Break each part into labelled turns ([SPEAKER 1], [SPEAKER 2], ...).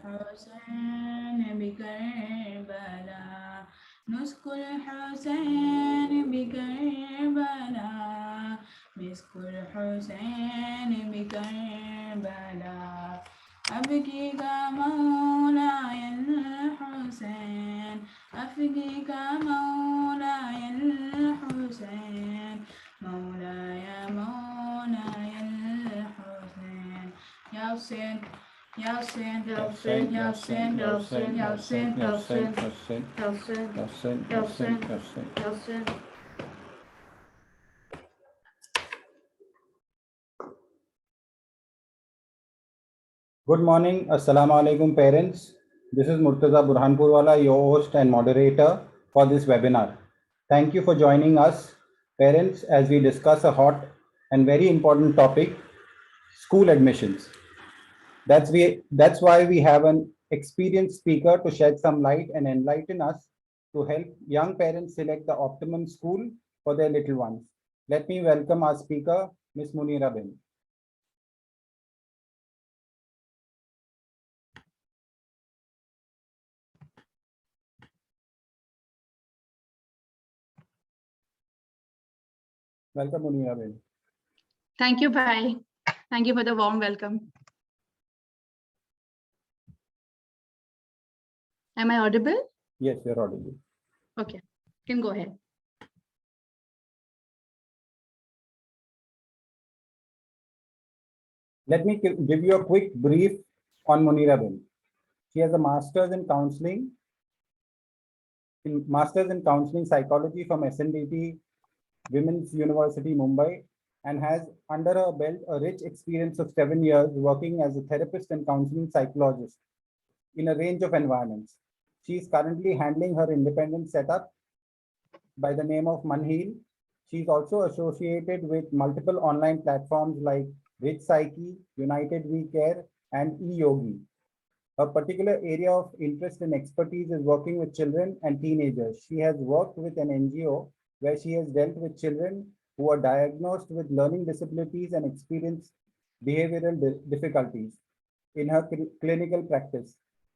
[SPEAKER 1] الحسين بكربلاء مسك الحسين بكربلاء مسك الحسين بكربلاء أبكيك مولاي الحسين أفديك مولاي الحسين مولاي مولاي الحسين يا حسين يا حسين يا حسين يا حسين يا حسين يا حسين يا حسين يا حسين يا حسين يا حسين.
[SPEAKER 2] Good morning. Assalamu alaikum, parents. This is Murtaza Burhanpurwala, your host and moderator for this webinar. Thank you for joining us, parents, as we discuss a hot and very important topic, school admissions. That's why we have an experienced speaker to shed some light and enlighten us to help young parents select the optimum school for their little ones. Let me welcome our speaker, Ms. Munira Ben. Welcome, Munira Ben.
[SPEAKER 3] Thank you, Bhai. Thank you for the warm welcome. Am I audible?
[SPEAKER 2] Yes, you're audible.
[SPEAKER 3] Okay, you can go ahead.
[SPEAKER 2] Let me give you a quick brief on Munira Ben. She has a master's in counseling psychology from SNDT Women's University, Mumbai, and has under her belt a rich experience of 7 years working as a therapist and counseling psychologist in a range of environments. She is currently handling her independent setup by the name of Manheal. She is also associated with multiple online platforms like Rich Psyche, United We Care, and eYogi. Her particular area of interest and expertise is working with children and teenagers. She has worked with an NGO where she has dealt with children who are diagnosed with learning disabilities and experience behavioral difficulties in her clinical practice.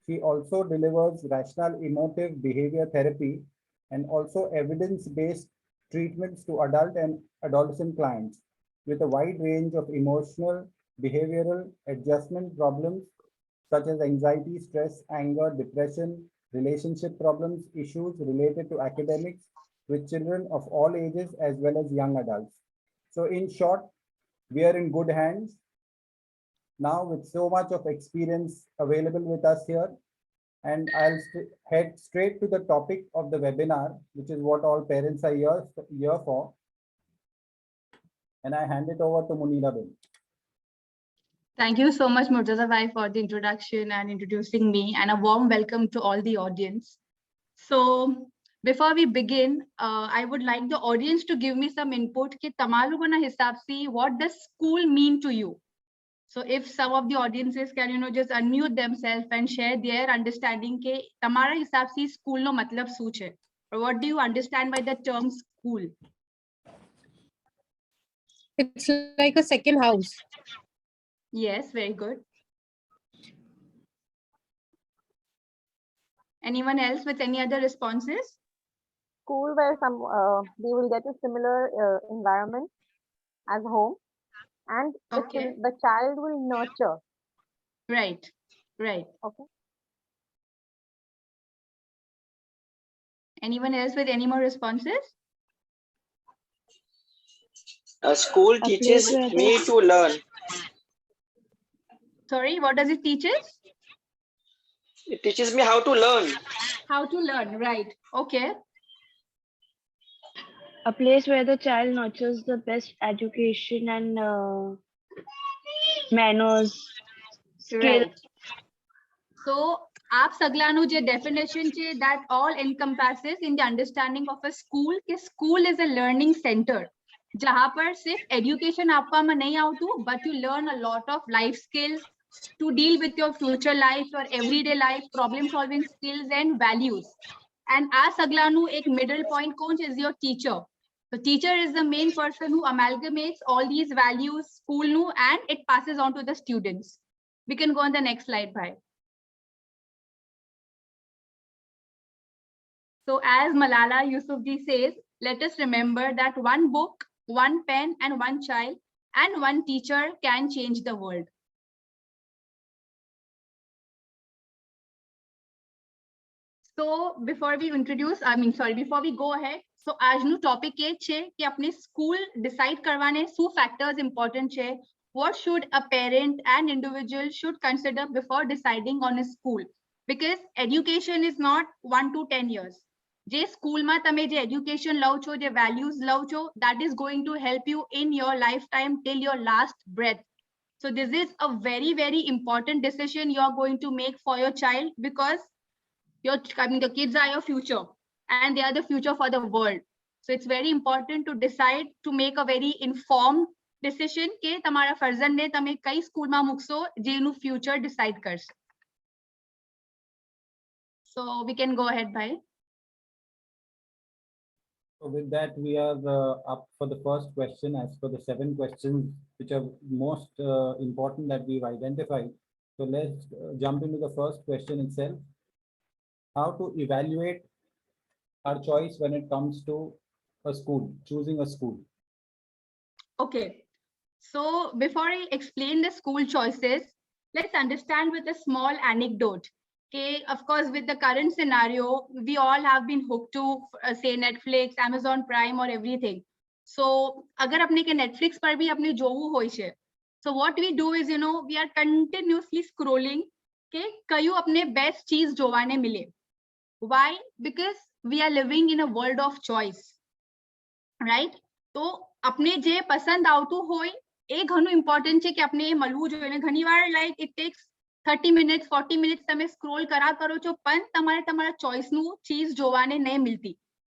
[SPEAKER 2] She also delivers rational emotive behavior therapy and also evidence-based treatments to adult and adolescent clients with a wide range of emotional, behavioral adjustment problems such as anxiety, stress, anger, depression, relationship problems, issues related to academics with children of all ages as well as young adults. So in short, we are in good hands now with so much of experience available with us here. And I'll head straight to the topic of the webinar, which is what all parents are here for. And I hand it over to Munira Ben.
[SPEAKER 3] Thank you so much, Murtaza Bhai, for the introduction and introducing me, and a warm welcome to all the audience. So before we begin, I would like the audience to give me some input ki tamalu ko na hisab se what does school mean to you? So if some of the audiences can, just unmute themselves and share their understanding ke tamara hisab se school no matlab such hai. Or what do you understand by the term school?
[SPEAKER 4] It's like a second house.
[SPEAKER 3] Yes, very good. Anyone else with any other responses?
[SPEAKER 5] School where they will get a similar environment as home, and
[SPEAKER 3] Okay.
[SPEAKER 5] the child will nurture.
[SPEAKER 3] Right.
[SPEAKER 5] Okay.
[SPEAKER 3] Anyone else with any more responses?
[SPEAKER 6] A school teaches me to learn.
[SPEAKER 3] Sorry, what does it teach us?
[SPEAKER 6] It teaches me how to learn.
[SPEAKER 3] How to learn, right. Okay.
[SPEAKER 7] A place where the child nurtures the best education and manners, skills.
[SPEAKER 3] Right. So, aap saglanu je definition che that all encompasses in the understanding of a school. Ke school is a learning center. Jahan par sirf education aapka mein nahi aatu, but you learn a lot of life skills to deal with your future life, your everyday life, problem solving skills and values. And as saglanu ek middle point coach is your teacher. The teacher is the main person who amalgamates all these values, school nu, and it passes on to the students. We can go on the next slide, Bhai. So as Malala Yousafzai says, let us remember that one book, one pen, and one child, and one teacher can change the world. So before we go ahead, so આજનું topic એ છે કે આપણે school decide કરવાને શું factors important છે. What should a parent and individual should consider before deciding on a school? Because education is not 1 to 10 years. જે સ્કૂલમાં તમે જે education લવ છો, જે values લવ છો, that is going to help you in your lifetime till your last breath. So this is a very, very important decision you are going to make for your child, because the kids are your future and they are the future for the world. So it's very important to decide to make a very informed decision કે તમારા ફરજનને તમે કઈ સ્કૂલમાં મૂકશો જેનું future decide કરશે. So we can go ahead, bhai.
[SPEAKER 2] So with that, we are up for the first question as per the 7 questions which are most important that we've identified. So let's jump into the first question itself. How to evaluate our choice when it comes to a school, choosing a school.
[SPEAKER 3] Okay. So before I explain the school choices, let's understand with a small anecdote. Okay, of course, with the current scenario, we all have been hooked to say Netflix, Amazon Prime, or everything. So, agar apne ke Netflix par bhi apne jovu hoy che. So what we do is, we are continuously scrolling. Okay, kayu apne best cheez jovane mile. Why? Because we are living in a world of choice, right? So apne je pasand આવતું હોય એ ઘણું important છે કે આપણે એ મળવું જોઈએ. અને ઘણીવાર like it takes 30 minutes 40 minutes તમે scroll કરો છો પણ તમારે તમારા choice નું ચીજ જોવાને નહીં મિલતી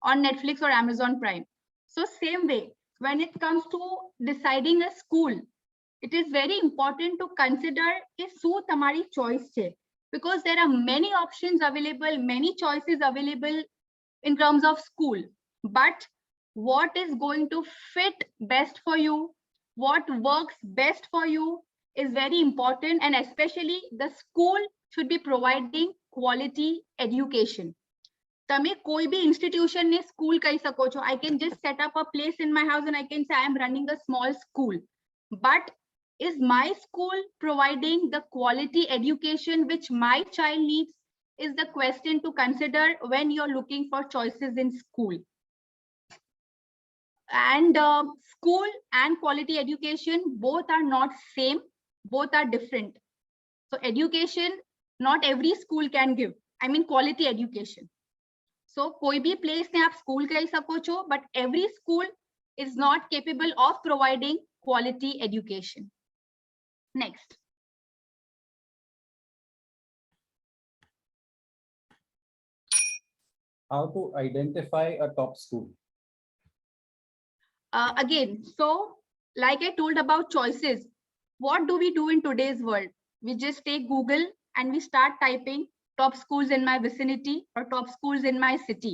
[SPEAKER 3] on Netflix or Amazon Prime. So same way, when it comes to deciding a school, it is very important to consider કે શું તમારી choice છે, because there are many options available, many choices available in terms of school, but what is going to fit best for you, what works best for you is very important, and especially the school should be providing quality education. તમે કોઈ બી institution ને school કહી શકો છો. I can just set up a place in my house and I can say I am running a small school, but is my school providing the quality education which my child needs is the question to consider when you're looking for choices in school. And school and quality education, both are not same, both are different. So education, not every school can give, I mean quality education. So koi bhi place ne aap school kahi sako cho, but every school is not capable of providing quality education. Next.
[SPEAKER 2] How to identify a top school.
[SPEAKER 3] Again, so like I told about choices, what do we do in today's world? We just take Google and we start typing top schools in my vicinity or top schools in my city.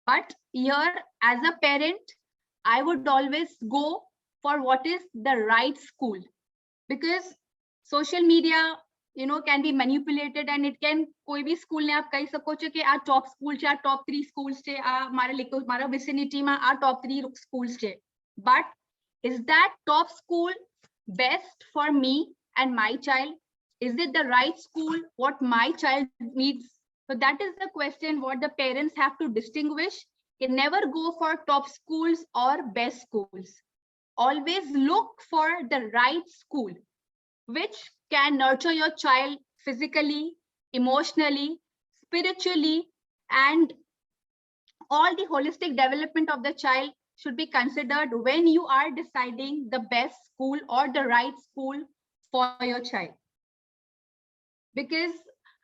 [SPEAKER 3] But here, as a parent, I would always go for what is the right school, because social media, can be manipulated and it can koi bhi school ne aap kahi sako cho ke aa top school che, aa top 3 schools che, mara vicinity ma aa top 3 schools che. But is that top school best for me and my child? Is it the right school what my child needs? So that is the question what the parents have to distinguish. You never go for top schools or best schools. Always look for the right school which can nurture your child physically, emotionally, spiritually, and all the holistic development of the child should be considered when you are deciding the best school or the right school for your child. Because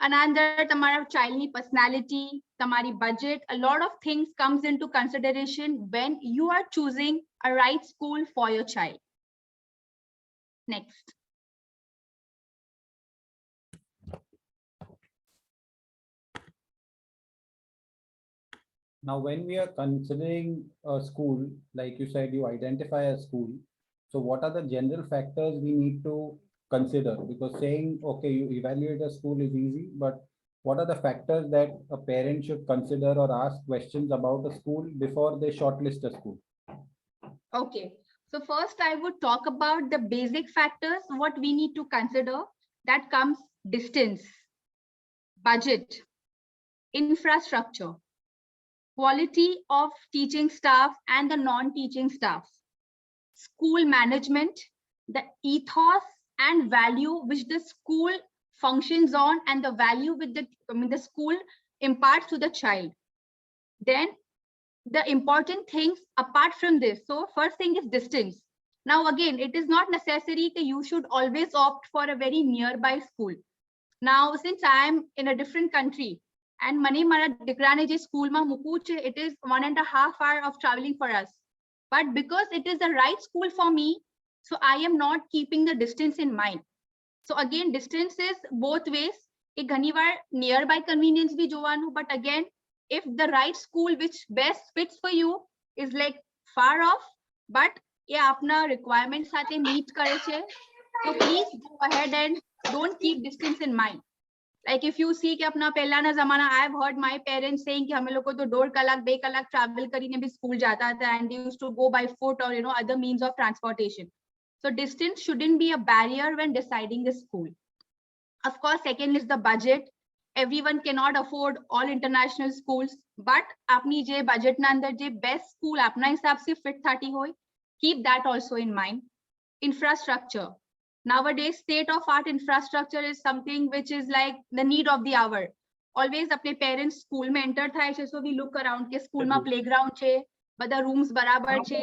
[SPEAKER 3] another, tamara child ni personality, tamari budget, a lot of things comes into consideration when you are choosing a right school for your child. Next.
[SPEAKER 2] Now, when we are considering a school, like you said, you identify a school. So what are the general factors we need to consider? Because saying, okay, you evaluate a school is easy, but What are the factors that a parent should consider or ask questions about a school before they shortlist a school?
[SPEAKER 3] Okay, so first I would talk about the basic factors, what we need to consider. That comes distance, budget, infrastructure, quality of teaching staff and the non-teaching staff, school management, the ethos and value which the school functions on, and the value with the school imparts to the child. Then the important things apart from this. So first thing is distance. Now again, it is not necessary that you should always opt for a very nearby school. Now, since I am in a different country and mane mara dikrane je school ma muku છે, it is 1.5 hours of traveling for us. But because it is the right school for me, so I am not keeping the distance in mind. So again, distance is both ways. Ek ghani var nearby convenience bhi jovanu, but again, if the right school which best fits for you is like far off, but ye apna requirement સાથે meet કરે છે, so please go ahead and don't keep distance in mind. Like if you see कि अपना पहला जमाना, I have heard my parents saying कि हमें लोग को तो 2 कलाक 2 कलाक travel करीने भी school जाता था, and they used to go by foot or other means of transportation. So distance shouldn't be a barrier when deciding the school. Of course, second is the budget. Everyone cannot afford all international schools, but अपनी जे budget ना अंदर जे best school अपना हिसाब से fit थाटी होय, keep that also in mind. Infrastructure. Nowadays, state-of-art infrastructure is something which is like the need of the hour. Always अपने parents school में enter થાય છે, so we look around કે school માં playground છે, બધા rooms બરાબર છે,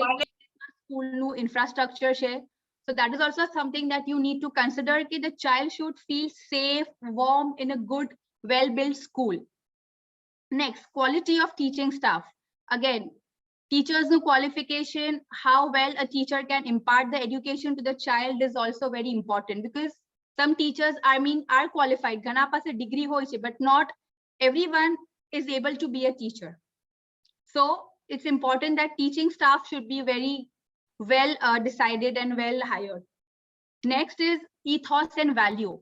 [SPEAKER 3] school નું infrastructure છે. So that is also something that you need to consider कि the child should feel safe, warm in a good, well-built school. Next, quality of teaching staff. Again, teachers' qualification, how well a teacher can impart the education to the child is also very important, because some teachers, are qualified, घना पासे degree होय छे, but not everyone is able to be a teacher. So it's important that teaching staff should be very well decided and well hired. Next is ethos and value.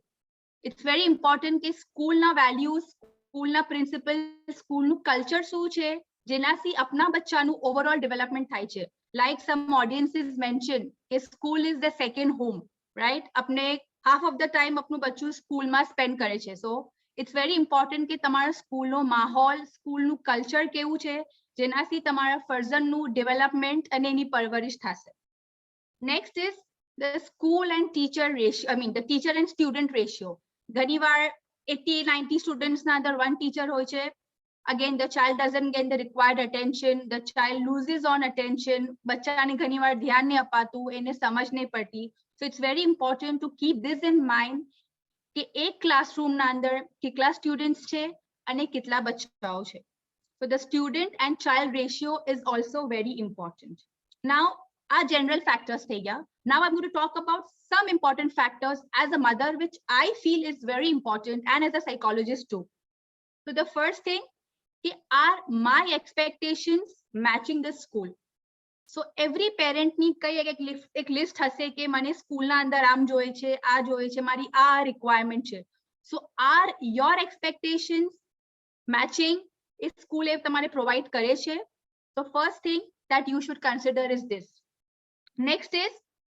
[SPEAKER 3] It's very important that school na values, school na principles, school nu culture શું છે, જેનાથી આપના બચ્ચાનું overall development થાય છે. Like some audiences mentioned, a school is the second home, right? अपने half of the time अपનું બચ્ચું school માં spend કરે છે. So it's very important કે તમારા school નો માહોલ, school નું culture કેવું છે, જેનાથી તમારા ફર્ઝન નું development અને એની પરવરિશ થશે. Next is the school and teacher ratio. The teacher and student ratio. ઘણી વાર 80-90 students ના અંદર one teacher હોય છે. Again, the child doesn't get the required attention. The child loses on attention. બચ્ચાને ઘણી વાર ધ્યાન નહીં અપાતું, એને સમજ નહીં પડતી. So it's very important to keep this in mind કે એક classroom ના અંદર કેટલા students છે અને કેટલા બચ્ચાઓ છે. So the student and child ratio is also very important. Now, our general factors થઈ ગયા. Now I'm going to talk about some important factors as a mother, which I feel is very important, and as a psychologist too. So the first thing, are my expectations matching the school? So every parent ની કઈ એક list હશે કે મને school ના અંદર આમ જોઈએ છે, આ જોઈએ છે, મારી આ requirement છે. So are your expectations matching? if school એ તમારે provide કરે છે? So first thing that you should consider is this. Next is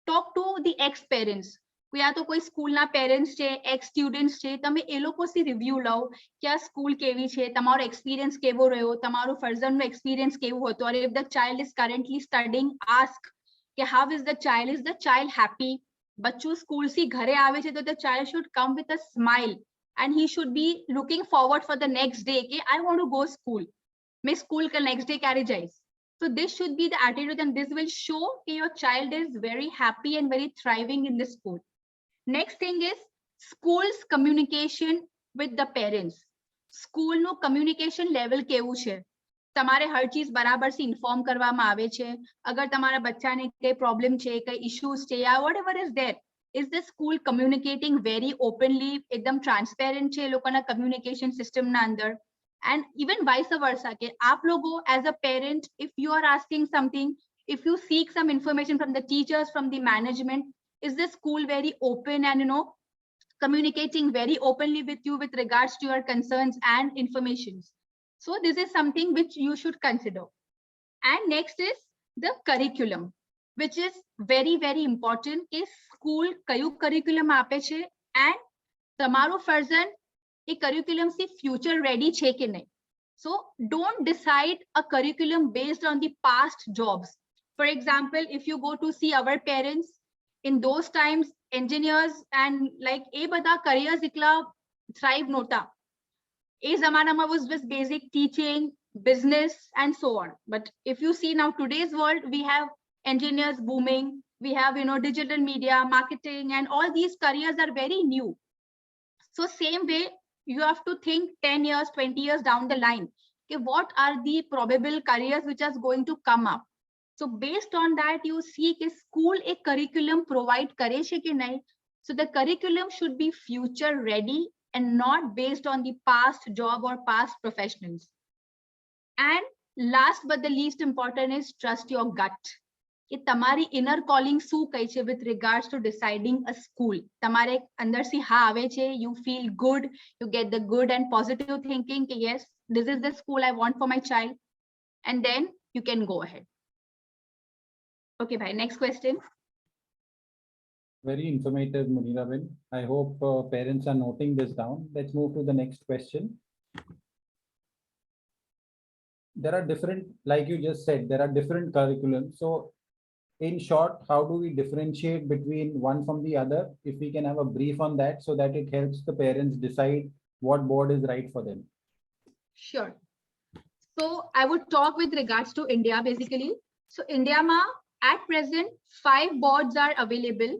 [SPEAKER 3] talk to the ex parents. या तो कोई स्कूल ना पेरेंट्स છે, ex students છે, તમે એ લોકોથી રિવ્યુ લો કે આ સ્કૂલ કેવી છે, તમારો એક્સપિરિયન્સ કેવો રહ્યો, તમારો ફર્ઝનનો એક્સપિરિયન્સ કેવો હતો. or if the child is currently studying, ask કે how is the child happy? બચ્ચું સ્કૂલથી ઘરે આવે છે તો the child should come with a smile and he should be looking forward for the next day કે I want to go school. मैं school का next day ક્યારે જઈશ? So this should be the attitude, and this will show that your child is very happy and very thriving in the school. Next thing is school's communication with the parents. School no communication level કેવું છે? તમારે હર ચીજ બરાબરથી inform કરવામાં આવે છે? અગર તમારા બચ્ચાને કઈ પ્રોબ્લેમ છે, કઈ ઇશ્યુઝ છે, યા whatever is there, is the school communicating very openly, એકદમ ટ્રાન્સપેરન્ટ છે એ લોકોના communication system ના અંદર? And even vice versa, કે આપ લોકો as a parent, if you are asking something, if you seek some information from the teachers, from the management, is the school very open and communicating very openly with you with regards to your concerns and informations. So this is something which you should consider. And next is the curriculum, which is very, very important. Ke school kayu curriculum ape છે and તમારું ફર્ઝન એ curriculum થી future ready છે કે નહીં. So don't decide a curriculum based on the past jobs. For example, if you go to see our parents, in those times, engineers and like એ બધા careers એકલા thrive નહોતા. એ જમાનામાં was just basic teaching, business and so on. But if you see now today's world, we have engineers booming, we have digital media, marketing, and all these careers are very new. So same way, you have to think 10 years, 20 years down the line, okay, what are the probable careers which are going to come up. So based on that, you see कि school a curriculum provide करे છે कि नहीं. So the curriculum should be future ready and not based on the past job or past professionals. And last but the least important is trust your gut. કે તમારી inner calling શું કહે છે with regards to deciding a school. તમારે અંદરથી હા આવે છે, you feel good, you get the good and positive thinking કે yes, this is the school I want for my child, and then you can go ahead. Okay, bhai, next question.
[SPEAKER 2] Very informative, Muniraben. I hope parents are noting this down. Let's move to the next question. There are different, like you just said, there are different curriculums. So in short, how do we differentiate between one from the other? If we can have a brief on that so that it helps the parents decide what board is right for them.
[SPEAKER 3] Sure. So I would talk with regards to India basically. So India ma at present 5 boards are available.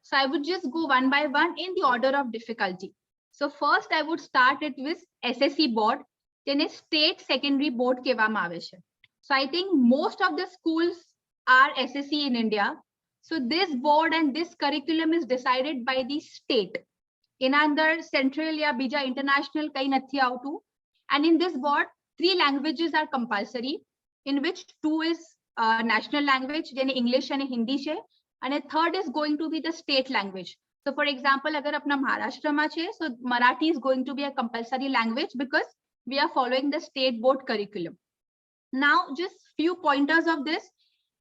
[SPEAKER 3] So I would just go one by one in the order of difficulty. So first I would start it with SSC board, then a state secondary board kehવામાં આવે છે. So I think most of the schools are SSC in India. So this board and this curriculum is decided by the state. In under central ya bija international kai nathi avtu. And in this board, 3 languages are compulsory, in which 2 is national language, then English and Hindi છે. And a third is going to be the state language. So for example, agar apna Maharashtra ma છે, so Marathi is going to be a compulsory language because we are following the state board curriculum. Now, just few pointers of this.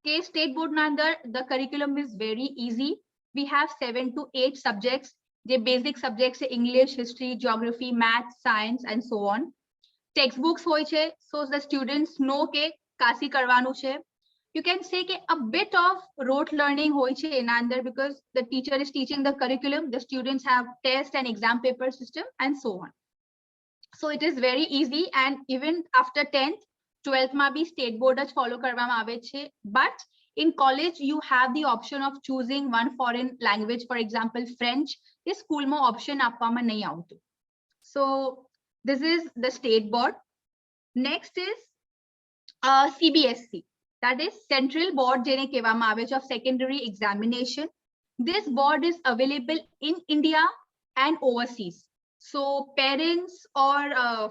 [SPEAKER 3] Okay, state board under the curriculum is very easy. We have 7 to 8 subjects. The basic subjects are English, history, geography, math, science, and so on. Textbooks hoy છે, so the students know ke kasi karvanu છે. You can say ke a bit of rote learning hoy છે in under because the teacher is teaching the curriculum. The students have test and exam paper system and so on. So it is very easy, and even after 10th, 12th ma bhi state board જ follow કરવામાં આવે છે. But in college, you have the option of choosing one foreign language, for example, French. This school mo option આપવામાં નહીં આવતું. So this is the state board. Next is CBSE. That is Central Board જેને કહેવામાં આવે છે of Secondary Examination. This board is available in India and overseas. So parents or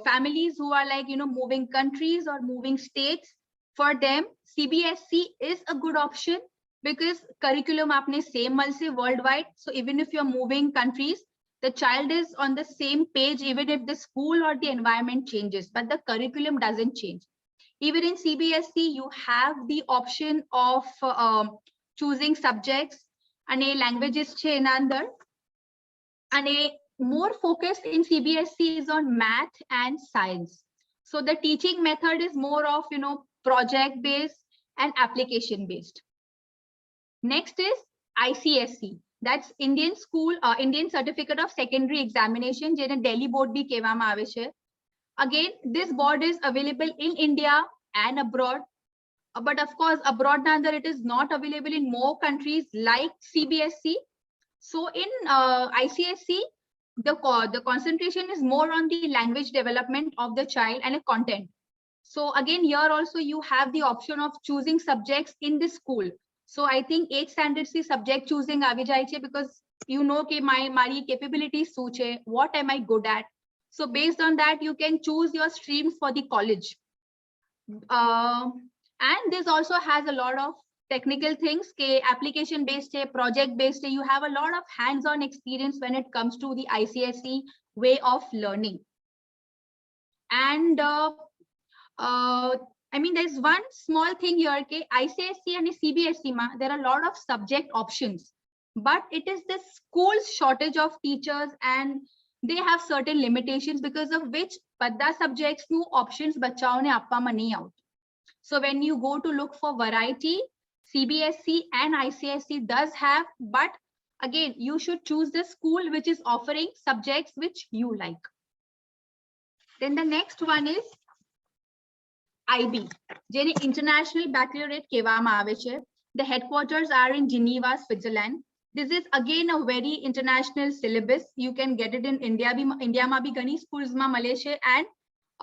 [SPEAKER 3] families who are like, moving countries or moving states, for them, CBSE is a good option because curriculum apne same malse worldwide. So even if you're moving countries, the child is on the same page, even if the school or the environment changes, but the curriculum doesn't change. Even in CBSE, you have the option of choosing subjects and a languages છે એના અંદર. And a more focused in CBSE is on math and science. So the teaching method is more of, project based and application based. Next is ICSE. That's Indian Certificate of Secondary Examination, જેને Delhi board bhi કહેવામાં આવે છે. Again, this board is available in India and abroad. But of course, abroad under it is not available in more countries like CBSE. So in ICSE, the concentration is more on the language development of the child and a content. So again, here also you have the option of choosing subjects in the school. So I think 8 standards is subject choosing આવી જાય છે because you know કે મારી capabilities શું છે, what am I good at. So based on that, you can choose your streams for the college. And this also has a lot of technical things ke application based hai, project based hai. You have a lot of hands on experience when it comes to the ICSE way of learning. And I mean, there's one small thing here ke ICSE and CBSE ma there are a lot of subject options, but it is the school's shortage of teachers and they have certain limitations because of which બધા subjects nu options બચ્ચાઓને આપવામાં નહીં આવતું. So when you go to look for variety, CBSE and ICSE does have, but again, you should choose the school which is offering subjects which you like. Then the next one is IB, જેને International Baccalaureate કહેવામાં આવે છે. The headquarters are in Geneva, Switzerland. This is again a very international syllabus. You can get it in India. India ma bhi ghani schools ma Malaysia, and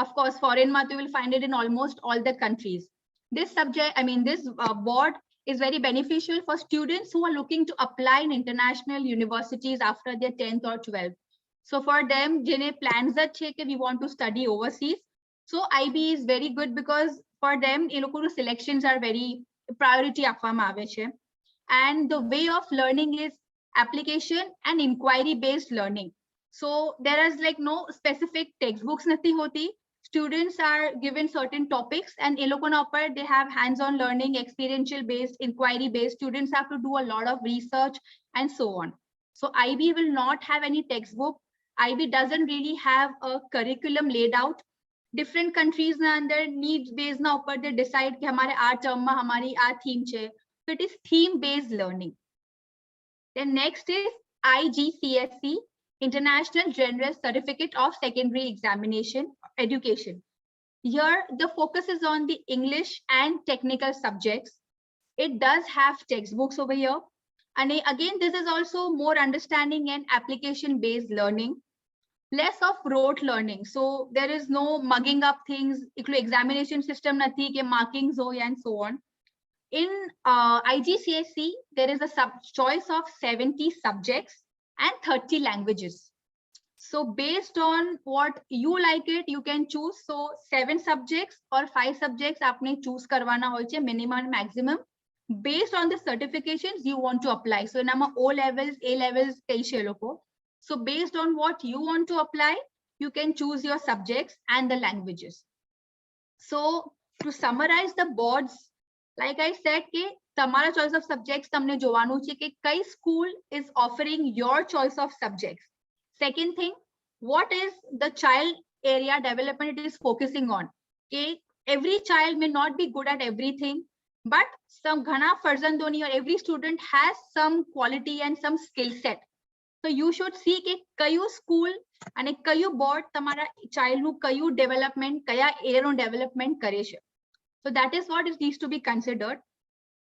[SPEAKER 3] of course foreign ma you will find it in almost all the countries. This subject, I mean this board is very beneficial for students who are looking to apply in international universities after their 10th or 12th. So for them, jene plans are che ke we want to study overseas. So IB is very good because for them, e loko selections are very priority આપવામાં આવે છે. And the way of learning is application and inquiry based learning. So there is like no specific textbooks nathi hoti. Students are given certain topics and e loko na upar they have hands on learning, experiential based, inquiry based. Students have to do a lot of research and so on. So IB will not have any textbook. IB doesn't really have a curriculum laid out. Different countries na andar needs based na upar they decide ki hamare aa term ma hamari aa theme che. So it is theme based learning. Then next is IGCSE, International General Certificate of Secondary Examination Education. Here the focus is on the English and technical subjects. It does have textbooks over here. And again, this is also more understanding and application based learning. Less of rote learning. So there is no mugging up things, examination system nathi ke markings ho and so on. In IGCSE, there is a choice of 70 subjects and 30 languages. So based on what you like it, you can choose. So 7 subjects or 5 subjects aapne choose karwana hoy che, minimum and maximum, based on the certifications you want to apply. So in our O levels, A levels, so based on what you want to apply, you can choose your subjects and the languages. So to summarize the boards, like I said, ke tamara choice of subjects tamne jovanu che ke kai school is offering your choice of subjects. Second thing, what is the child area development it is focusing on? Ke every child may not be good at everything, but some ghana farzandoni or every student has some quality and some skill set. So you should see ke kayu school and kayu board tamara child nu kayu development kaya area no development kare છે. So that is what it needs to be considered.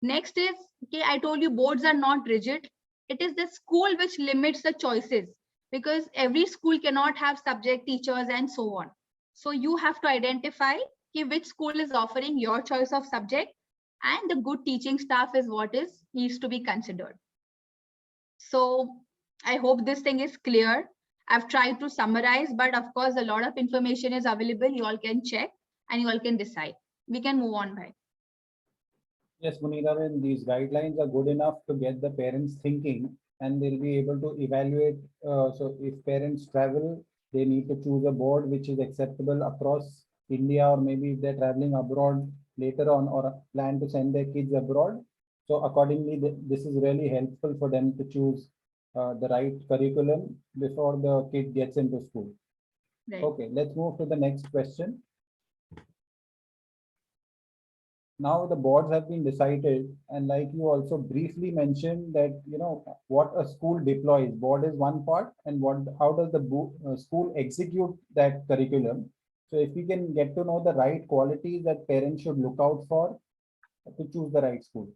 [SPEAKER 3] Next is, okay, I told you boards are not rigid. It is the school which limits the choices because every school cannot have subject teachers and so on. So you have to identify okay, which school is offering your choice of subject and the good teaching staff is what is needs to be considered. So I hope this thing is clear. I've tried to summarize, but of course, a lot of information is available. You all can check and you all can decide. We can move on, bhai.
[SPEAKER 2] Yes, Munira, when these guidelines are good enough to get the parents thinking and they'll be able to evaluate. So if parents travel, they need to choose a board which is acceptable across India, or maybe if they're traveling abroad later on or plan to send their kids abroad. So accordingly, this is really helpful for them to choose the right curriculum before the kid gets into school.
[SPEAKER 3] Right.
[SPEAKER 2] Okay, let's move to the next question. Now the boards have been decided, and like you also briefly mentioned that, you know, what a school deploys, board is one part, and how does the school execute that curriculum. So if we can get to know the right qualities that parents should look out for to choose the right school.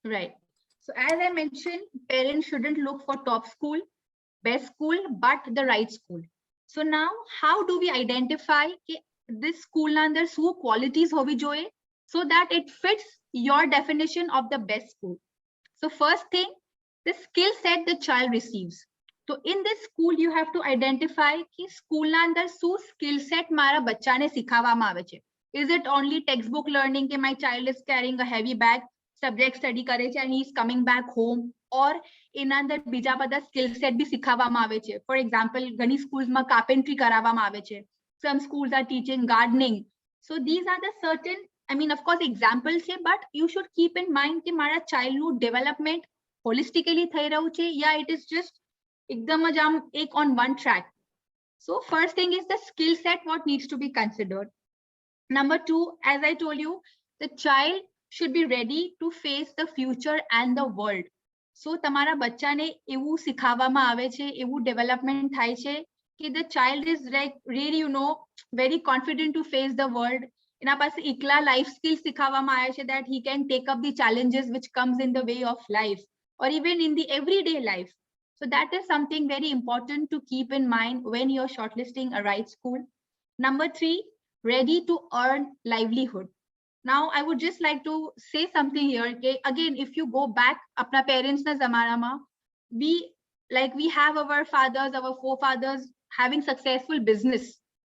[SPEAKER 3] Right. So as I mentioned, parents shouldn't look for top school, best school, but the right school. So now how do we identify this school under who qualities hovi joye, so that it fits your definition of the best school? So first thing, the skill set the child receives. So in this school, you have to identify ki school na andar su skill set mara bachcha ne sikhawama ave che. Is it only textbook learning ke my child is carrying a heavy bag? Subject study કરે છે and he is coming back home, or એના અંદર બીજા બધા skill set બી શીખવવામાં આવે છે. For example ઘણી સ્કૂલ્સમાં કાર્પેન્ટ્રી કરાવવામાં આવે છે. Some schools are teaching gardening. So these are the certain, I mean, of course, examples છે, but you should keep in mind કે મારા childhood development holistically થઈ રહ્યું છે યા it is just એકદમ જ આમ એક on one track. So first thing is the skill set what needs to be considered. Number two, as I told you, the child should be ready to face the future and the world. So તમારા બચ્ચાને એવું શીખવવામાં આવે છે, એવું development થાય છે કે the child is like really, you know, very confident to face the world. એના પાસે એકલા life skills શીખવવામાં આવે છે that he can take up the challenges which comes in the way of life or even in the everyday life. So that is something very important to keep in mind when you're shortlisting a right school. Number three, ready to earn livelihood. Now, I would just like to say something here. Okay? Again, if you go back, apna parents na zamana ma, we have our fathers, our forefathers having successful business,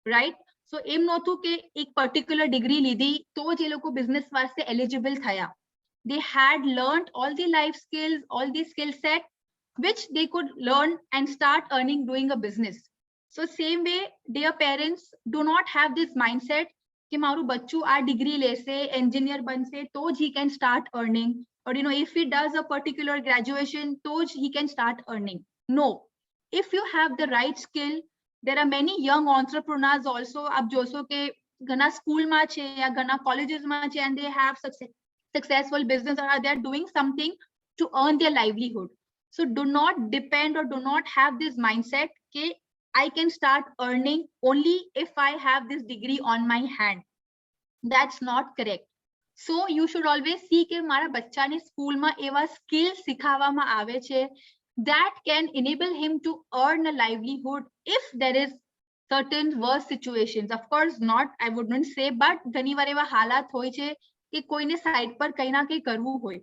[SPEAKER 3] right? So, em notu ke ek particular degree lidhi, to je loko business vaste eligible thaya. They had learned all the life skills, all the skill set, which they could learn and start earning doing a business. So same way, dear parents, do not have this mindset कि मारू बच्चू आ degree लेसे, engineer Banse, तो he can start earning. Or you know, if he does a particular graduation, तो he can start earning. No, if you have the right skill, there are many young entrepreneurs also. आप जो सो के घना school में छे या घना colleges में छे and they have successful business or they are doing something to earn their livelihood. So do not depend or do not have this mindset that I can start earning only if I have this degree on my hand. That's not correct. So you should always see that mara bachcha ne school ma eva skills sikhawama ave che that can enable him to earn a livelihood if there is certain worse situations. Of course not, I wouldn't say, but ઘણી વાર એવા હાલાત હોય છે કે કોઈને side પર કઈ ના કઈ કરવું હોય.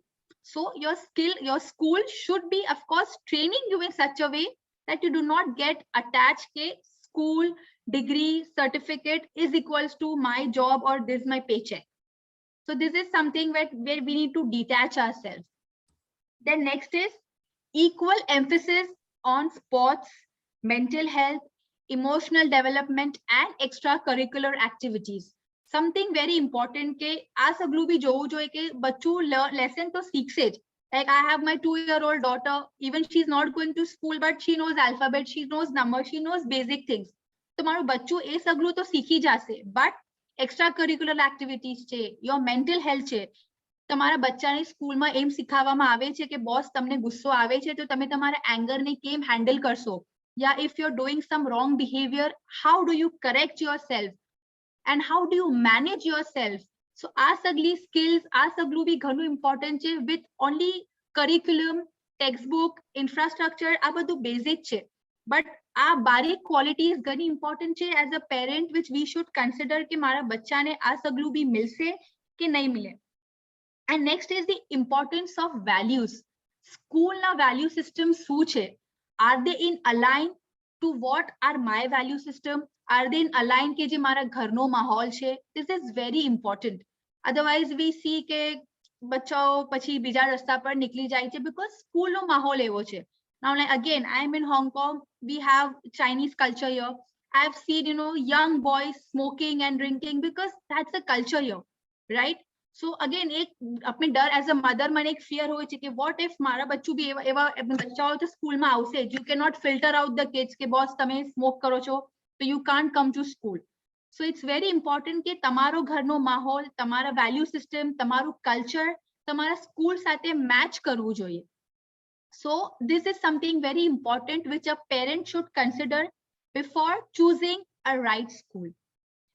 [SPEAKER 3] So your school should be, of course, training you in such a way that you do not get attached to school, degree, certificate is equals to my job or this is my paycheck. So this is something where we need to detach ourselves. Then next is equal emphasis on sports, mental health, emotional development and extracurricular activities. Something very important કે આ સગલું બી જોવું જોઈએ કે બચ્ચું lesson તો શીખશે જ. Like I have my 2-year-old daughter, even she's not going to school, but she knows alphabet, she knows numbers, she knows basic things. તો મારું બચ્ચું એ સગલું તો શીખી જશે, but extracurricular activities છે, your mental health છે. તમારા બચ્ચાને સ્કૂલમાં એમ શીખવવામાં આવે છે કે બોસ તમને ગુસ્સો આવે છે તો તમે તમારા એંગરને કેમ હેન્ડલ કરશો, યા if you're doing some wrong behavior, how do you correct yourself? And how do you manage yourself? So આ સગલી skills, આ સગલું બી ઘણું important છે. With only curriculum, textbook, infrastructure, આ બધું basic છે. But આ બારીક qualities ઘણી important છે as a parent, which we should consider કે મારા બચ્ચાને આ સગલું બી મિલશે કે નહીં મિલે. And next is the importance of values. School na value system શું છે? Are they in align to what are my value system? Are they in align ke je mara gharno mahol che? This is very important. Otherwise we see ke bachao pachi bija rasta par nikli jai che because school no mahol evo che. Now like again, I am in Hong Kong, we have Chinese culture here. I have seen, you know, young boys smoking and drinking because that's a culture here, right? So again, एक अपने डर as a mother मन एक fear હોય છે કે what if મારા બચ્ચું બી એવા બચ્ચાઓ તો સ્કૂલ માં આવશે. You cannot filter out the kids કે boss તમે smoke કરો છો, so you can't come to school. So it's very important કે તમારો ઘરનો માહોલ, તમારા value system, તમારું culture તમારા school સાથે match કરવું જોઈએ. So this is something very important which a parent should consider before choosing a right school.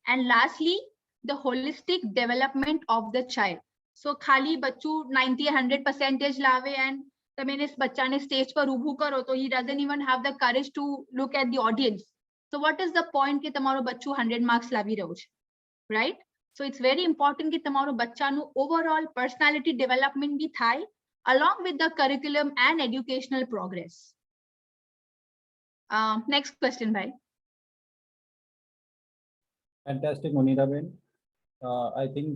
[SPEAKER 3] And lastly, the holistic development of the child. So ખાલી બચ્ચું 90-100% લાવે and તમે એને બચ્ચાને સ્ટેજ પર ઊભું કરો તો he doesn't even have the courage to look at the audience. So what is the point કે તમારો બચ્ચું 100 marks લાવી રહ્યું છે, right? So it's very important કે તમારો બચ્ચાનું overall personality development બી થાય along with the curriculum and educational progress. Next question, bhai.
[SPEAKER 2] Fantastic, Monira Ben. I think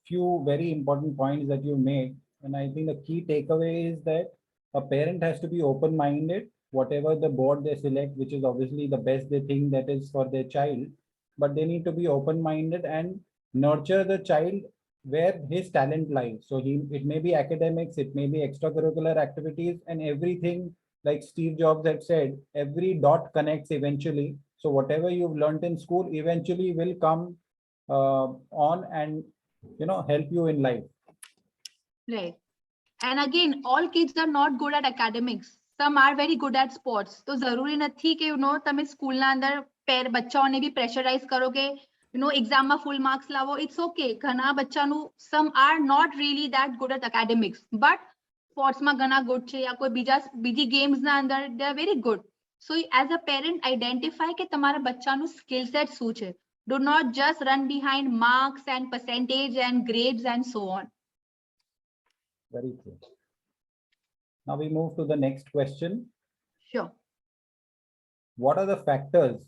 [SPEAKER 2] few very important points that you made. And I think the key takeaway is that a parent has to be open-minded, whatever the board they select, which is obviously the best they think that is for their child, but they need to be open-minded and nurture the child where his talent lies. So it may be academics, it may be extracurricular activities, and everything, like Steve Jobs had said, every dot connects eventually. So whatever you've learned in school eventually will come on and help you in life.
[SPEAKER 3] Right. And again, all kids are not good at academics. Some are very good at sports. तो जरूरी નથી કે તમે સ્કૂલના અંદર બચ્ચાઓને બી pressurise કરો કે એક્ઝામમાં ફૂલ માર્ક્સ લાવો. It's okay. ઘણા બચ્ચાનું some are not really that good at academics, but સ્પોર્ટ્સમાં ઘણા ગુડ છે યા કોઈ બીજી ગેમ્સના અંદર they are very good. So as a parent, identify કે તમારા બચ્ચાનું skill set શું છે. Do not just run behind marks and percentage and grades and so on.
[SPEAKER 2] Very clear. Now we move to the next question.
[SPEAKER 3] Sure.
[SPEAKER 2] What are the factors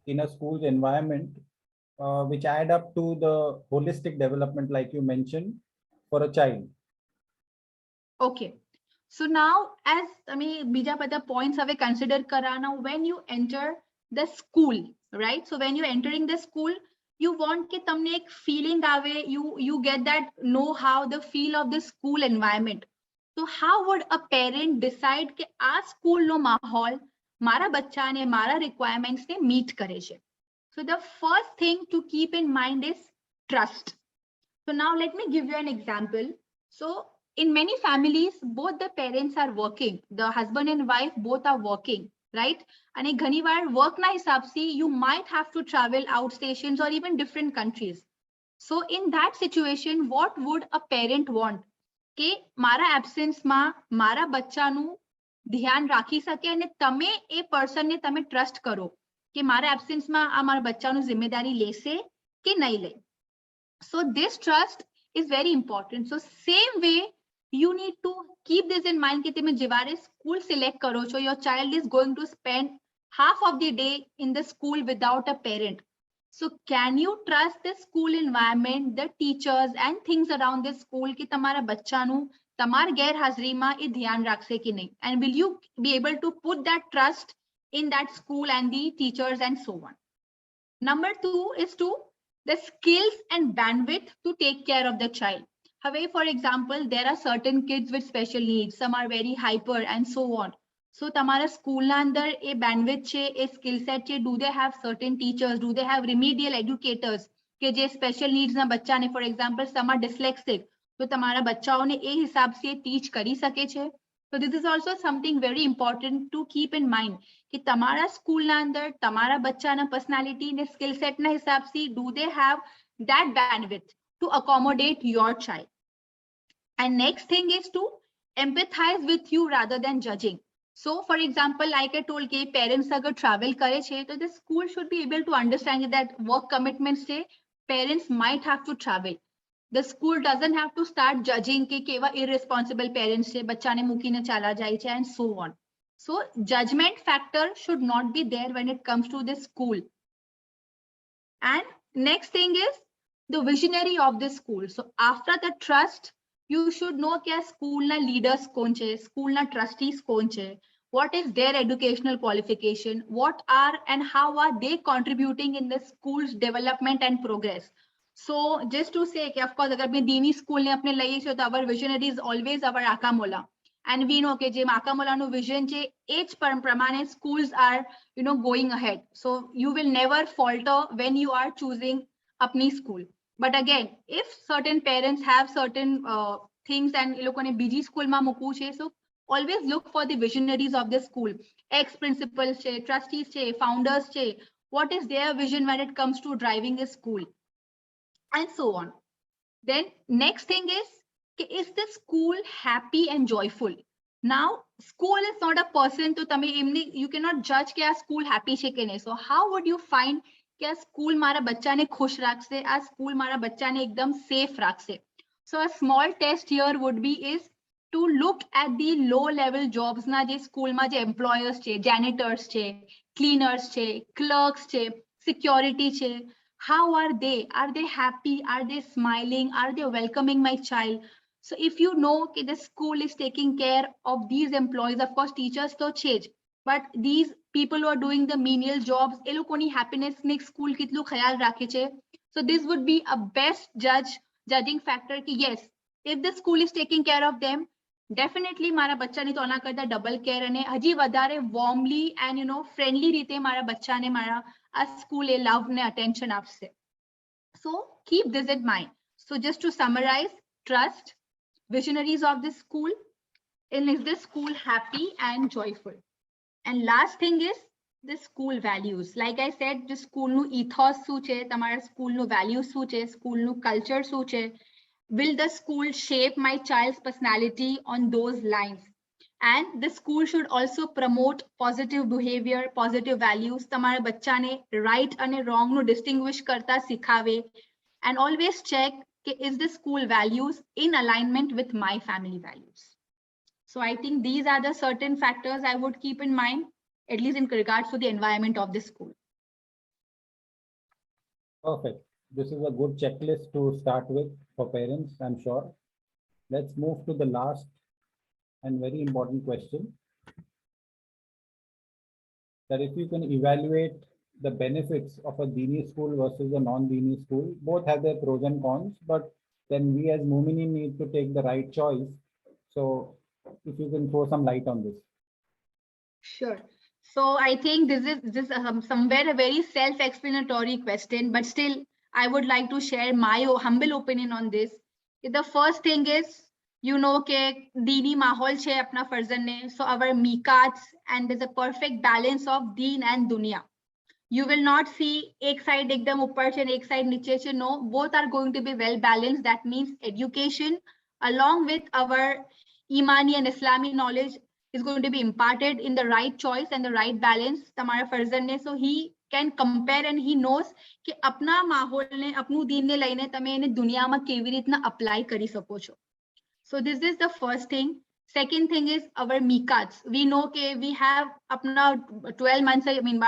[SPEAKER 2] in a school's environment which add up to the holistic development, like you mentioned, for a child?
[SPEAKER 3] Okay. So now, as bija બધા points have consider karana when you enter the school, right? So when you're entering the school, you want ke tamne ek feeling aave, you get that know how the feel of the school environment. So how would a parent decide ke આ school no mahol mara bachcha ne mara requirements ne meet kare છે? So the first thing to keep in mind is trust. So now let me give you an example. So in many families, both the parents are working. The husband and wife both are working, right? And ઘણી વાર work ના હિસાબથી you might have to travel out stations or even different countries. So in that situation, what would a parent want? કે મારા absence માં મારા બચ્ચાનું ધ્યાન રાખી શકે અને તમે એ person ને તમે trust કરો કે મારા absence માં આ મારા બચ્ચાનું जिम्मेदारी લેશે કે નહીં લે. So this trust is very important. So same way, you need to keep this in mind કે તમે જ્યારે school select કરો છો, your child is going to spend half of the day in the school without a parent. So can you trust the school environment, the teachers and things around the school કે તમારા બચ્ચાનું તમાર ગેરહાજરીમાં એ ध्यान રાખશે કે નહીં? And will you be able to put that trust in that school and the teachers and so on? Number 2 is the skills and bandwidth to take care of the child. However, for example, there are certain kids with special needs. Some are very hyper and so on. So તમારા સ્કૂલના અંદર એ bandwidth છે, એ skill set છે. Do they have certain teachers? Do they have remedial educators કે જે special needs ના બચ્ચાને, for example, some are dyslexic. તો તમારા બચ્ચાઓને એ હિસાબથી teach કરી શકે છે. So this is also something very important to keep in mind કે તમારા સ્કૂલના અંદર તમારા બચ્ચાના personality ને skill set ના હિસાબથી do they have that bandwidth to accommodate your child? And next thing is to empathize with you rather than judging. So for example, like I told કે parents agar travel કરે છે, તો the school should be able to understand that work commitments છે, parents might have to travel. The school doesn't have to start judging કે કેવા irresponsible parents છે, બચ્ચાને મૂકીને ચાલા જાય છે and so on. So judgment factor should not be there when it comes to the school. And next thing is the visionary of the school. So after the trust, you should know કે school na leaders કોણ છે, school na trustees કોણ છે, what is their educational qualification, what are and how are they contributing in the school's development and progress. So just to say કે of course અગર આપણે દીની school ને આપણે લઈએ છીએ તો our visionary is always our Akamola. And we know કે જે Akamola vision છે એ જ પ્રમાણે schools are going ahead. So you will never falter when you are choosing apni school. But again, if certain parents have certain things and એ લોકોને બીજી સ્કૂલમાં મૂકવું છે, so always look for the visionaries of the school. Ex-principals છે, trustees છે, founders છે, what is their vision when it comes to driving the school and so on. Then next thing is the school happy and joyful? Now school is not a person, so you cannot judge કે આ school happy છે કે નહીં. So how would you find કે આ school મારા બચ્ચાને ખુશ રાખશે, આ school મારા બચ્ચાને એકદમ safe રાખશે? So a small test here would be is to look at the low level jobs na je school ma je employers che, janitors che, cleaners che, clerks che, security che, How are they? Are they happy? Are they smiling? Are they welcoming my child? So if you know okay, the school is taking care of these employees, of course teachers to change, but these people who are doing the menial jobs, એ લોકોની happiness ને school કેટલું ખ્યાલ રાખે છે. So this would be a best judging factor ki yes, if the school is taking care of them, definitely મારા બચ્ચાની તો આના કરતા double care અને હજી વધારે warmly and friendly રીતે મારા બચ્ચાને મારા આ school એ love ને attention આપશે. So keep this in mind. So just to summarize, trust, visionaries of this school, and is this school happy and joyful? And last thing is the school values. Like I said, the school nu ethos શું છે, તમારા school nu values શું છે, school nu culture શું છે. Will the school shape my child's personality on those lines? And the school should also promote positive behavior, positive values. તમારા બચ્ચાને right અને wrong નું distinguish કરતા શીખાવે. And always check is the school values in alignment with my family values. So I think these are the certain factors I would keep in mind, at least in regards to the environment of the school.
[SPEAKER 2] Perfect. This is a good checklist to start with for parents, I'm sure. Let's move to the last and very important question. That if you can evaluate the benefits of a Dini school versus a non-Dini school, both have their pros and cons, but then we as Mumini need to take the right choice. So if you can throw some light on this.
[SPEAKER 3] Sure. So I think this is somewhere a very self-explanatory question, but still I would like to share my humble opinion on this. The first thing is, ke Dini mahol che apna farzan ne, so our mikats, and there's a perfect balance of Deen and Dunya. You will not see ek side ekdam upar che and ek side niche che. No, both are going to be well balanced. That means education along with our Imani and Islamic knowledge is going to be imparted in the right choice and the right balance. Tamara farzan ne, so he can compare and he knows કે આપના માહોલ ને આપનું દીન ને લઈને તમે એને દુનિયામાં કેવી રીતના apply કરી શકો છો. So this is the first thing. Second thing is our mikats. We know that we have apna 12 months, I mean,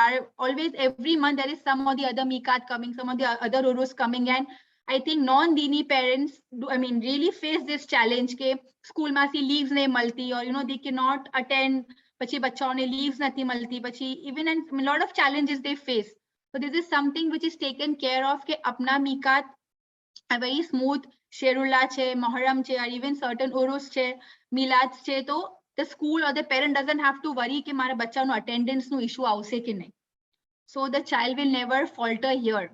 [SPEAKER 3] always every month there is some or the other mikat coming, some of the other urus coming, and I think non-Dini parents really face this challenge ke school માં થી leaves nahi malti, or they cannot attend, pachi bachchaone leaves nathi malti, pachi even and a lot of challenges they face. So this is something which is taken care of ke apna mikat a very smooth Sherullah che, Muharram che, or even certain urus che, milads che, to the school or the parent doesn't have to worry ke mara bachcha no attendance no issue avse ke nahi. So the child will never falter here.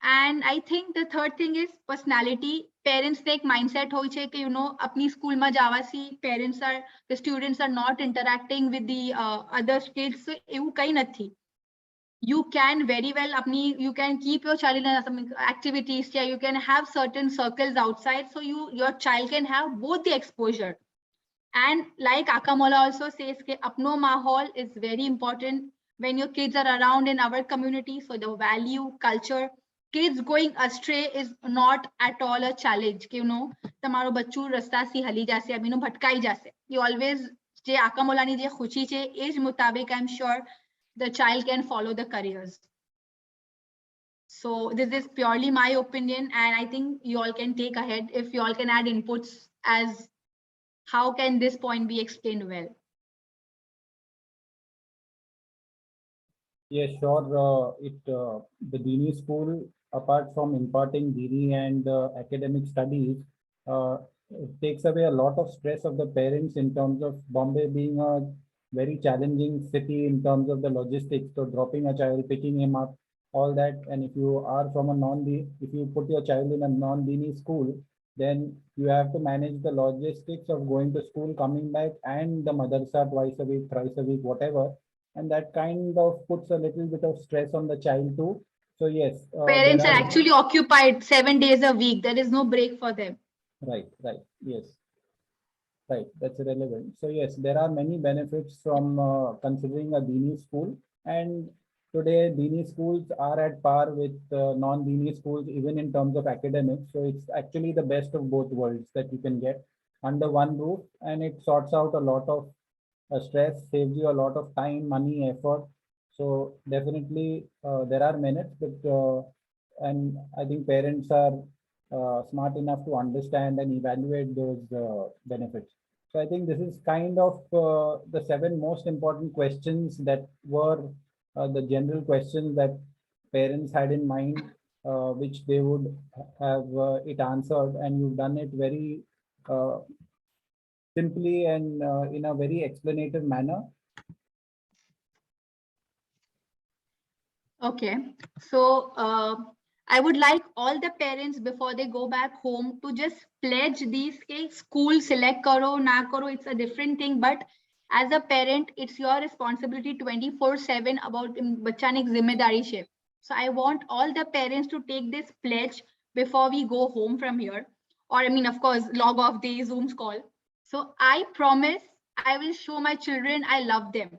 [SPEAKER 3] And I think the third thing is personality. Parents take mindset hoy che ke apni school ma javasi the students are not interacting with the other kids, so evu kai nathi. You can very well you can keep your child in some activities, yeah, you can have certain circles outside, so your child can have both the exposure. And like Akamola also says ke apno mahol is very important when your kids are around in our community. So the value, culture, kids going astray is not at all a challenge. Tamaro bachchu rasta si hali jase, abino bhatkai jase. You always je Akamola ni je khushi che age mutabik, I'm sure the child can follow the careers. So this is purely my opinion, and I think you all can take ahead if you all can add inputs as how can this point be explained well.
[SPEAKER 2] Yes, sure. The Dini school, apart from imparting Dini and academic studies, it takes away a lot of stress of the parents in terms of Bombay being a very challenging city in terms of the logistics. So dropping a child, picking him up, all that. And if you are from a if you put your child in a non-Dini school, then you have to manage the logistics of going to school, coming back, and the madrasa twice a week, thrice a week, whatever. And that kind of puts a little bit of stress on the child too. So yes.
[SPEAKER 3] Parents are actually occupied 7 days a week. There is no break for them.
[SPEAKER 2] Right, yes. Right, that's relevant. So yes, there are many benefits from considering a Dini school, and today Dini schools are at par with non-Dini schools, even in terms of academics. So it's actually the best of both worlds that you can get under one roof, and it sorts out a lot of stress, saves you a lot of time, money, effort. So definitely there are merits, but and I think parents are smart enough to understand and evaluate those benefits. So I think this is kind of the 7 most important questions that were the general questions that parents had in mind, which they would have it answered, and you've done it very simply and in a very explanative manner.
[SPEAKER 3] Okay, so I would like all the parents before they go back home to just pledge these ke school select karo, na karo, it's a different thing. But as a parent, it's your responsibility 24/7 about bachcha ne ek zimmedari hai. So I want all the parents to take this pledge before we go home from here. Or I mean, of course, log off the Zoom's call. So I promise I will show my children I love them.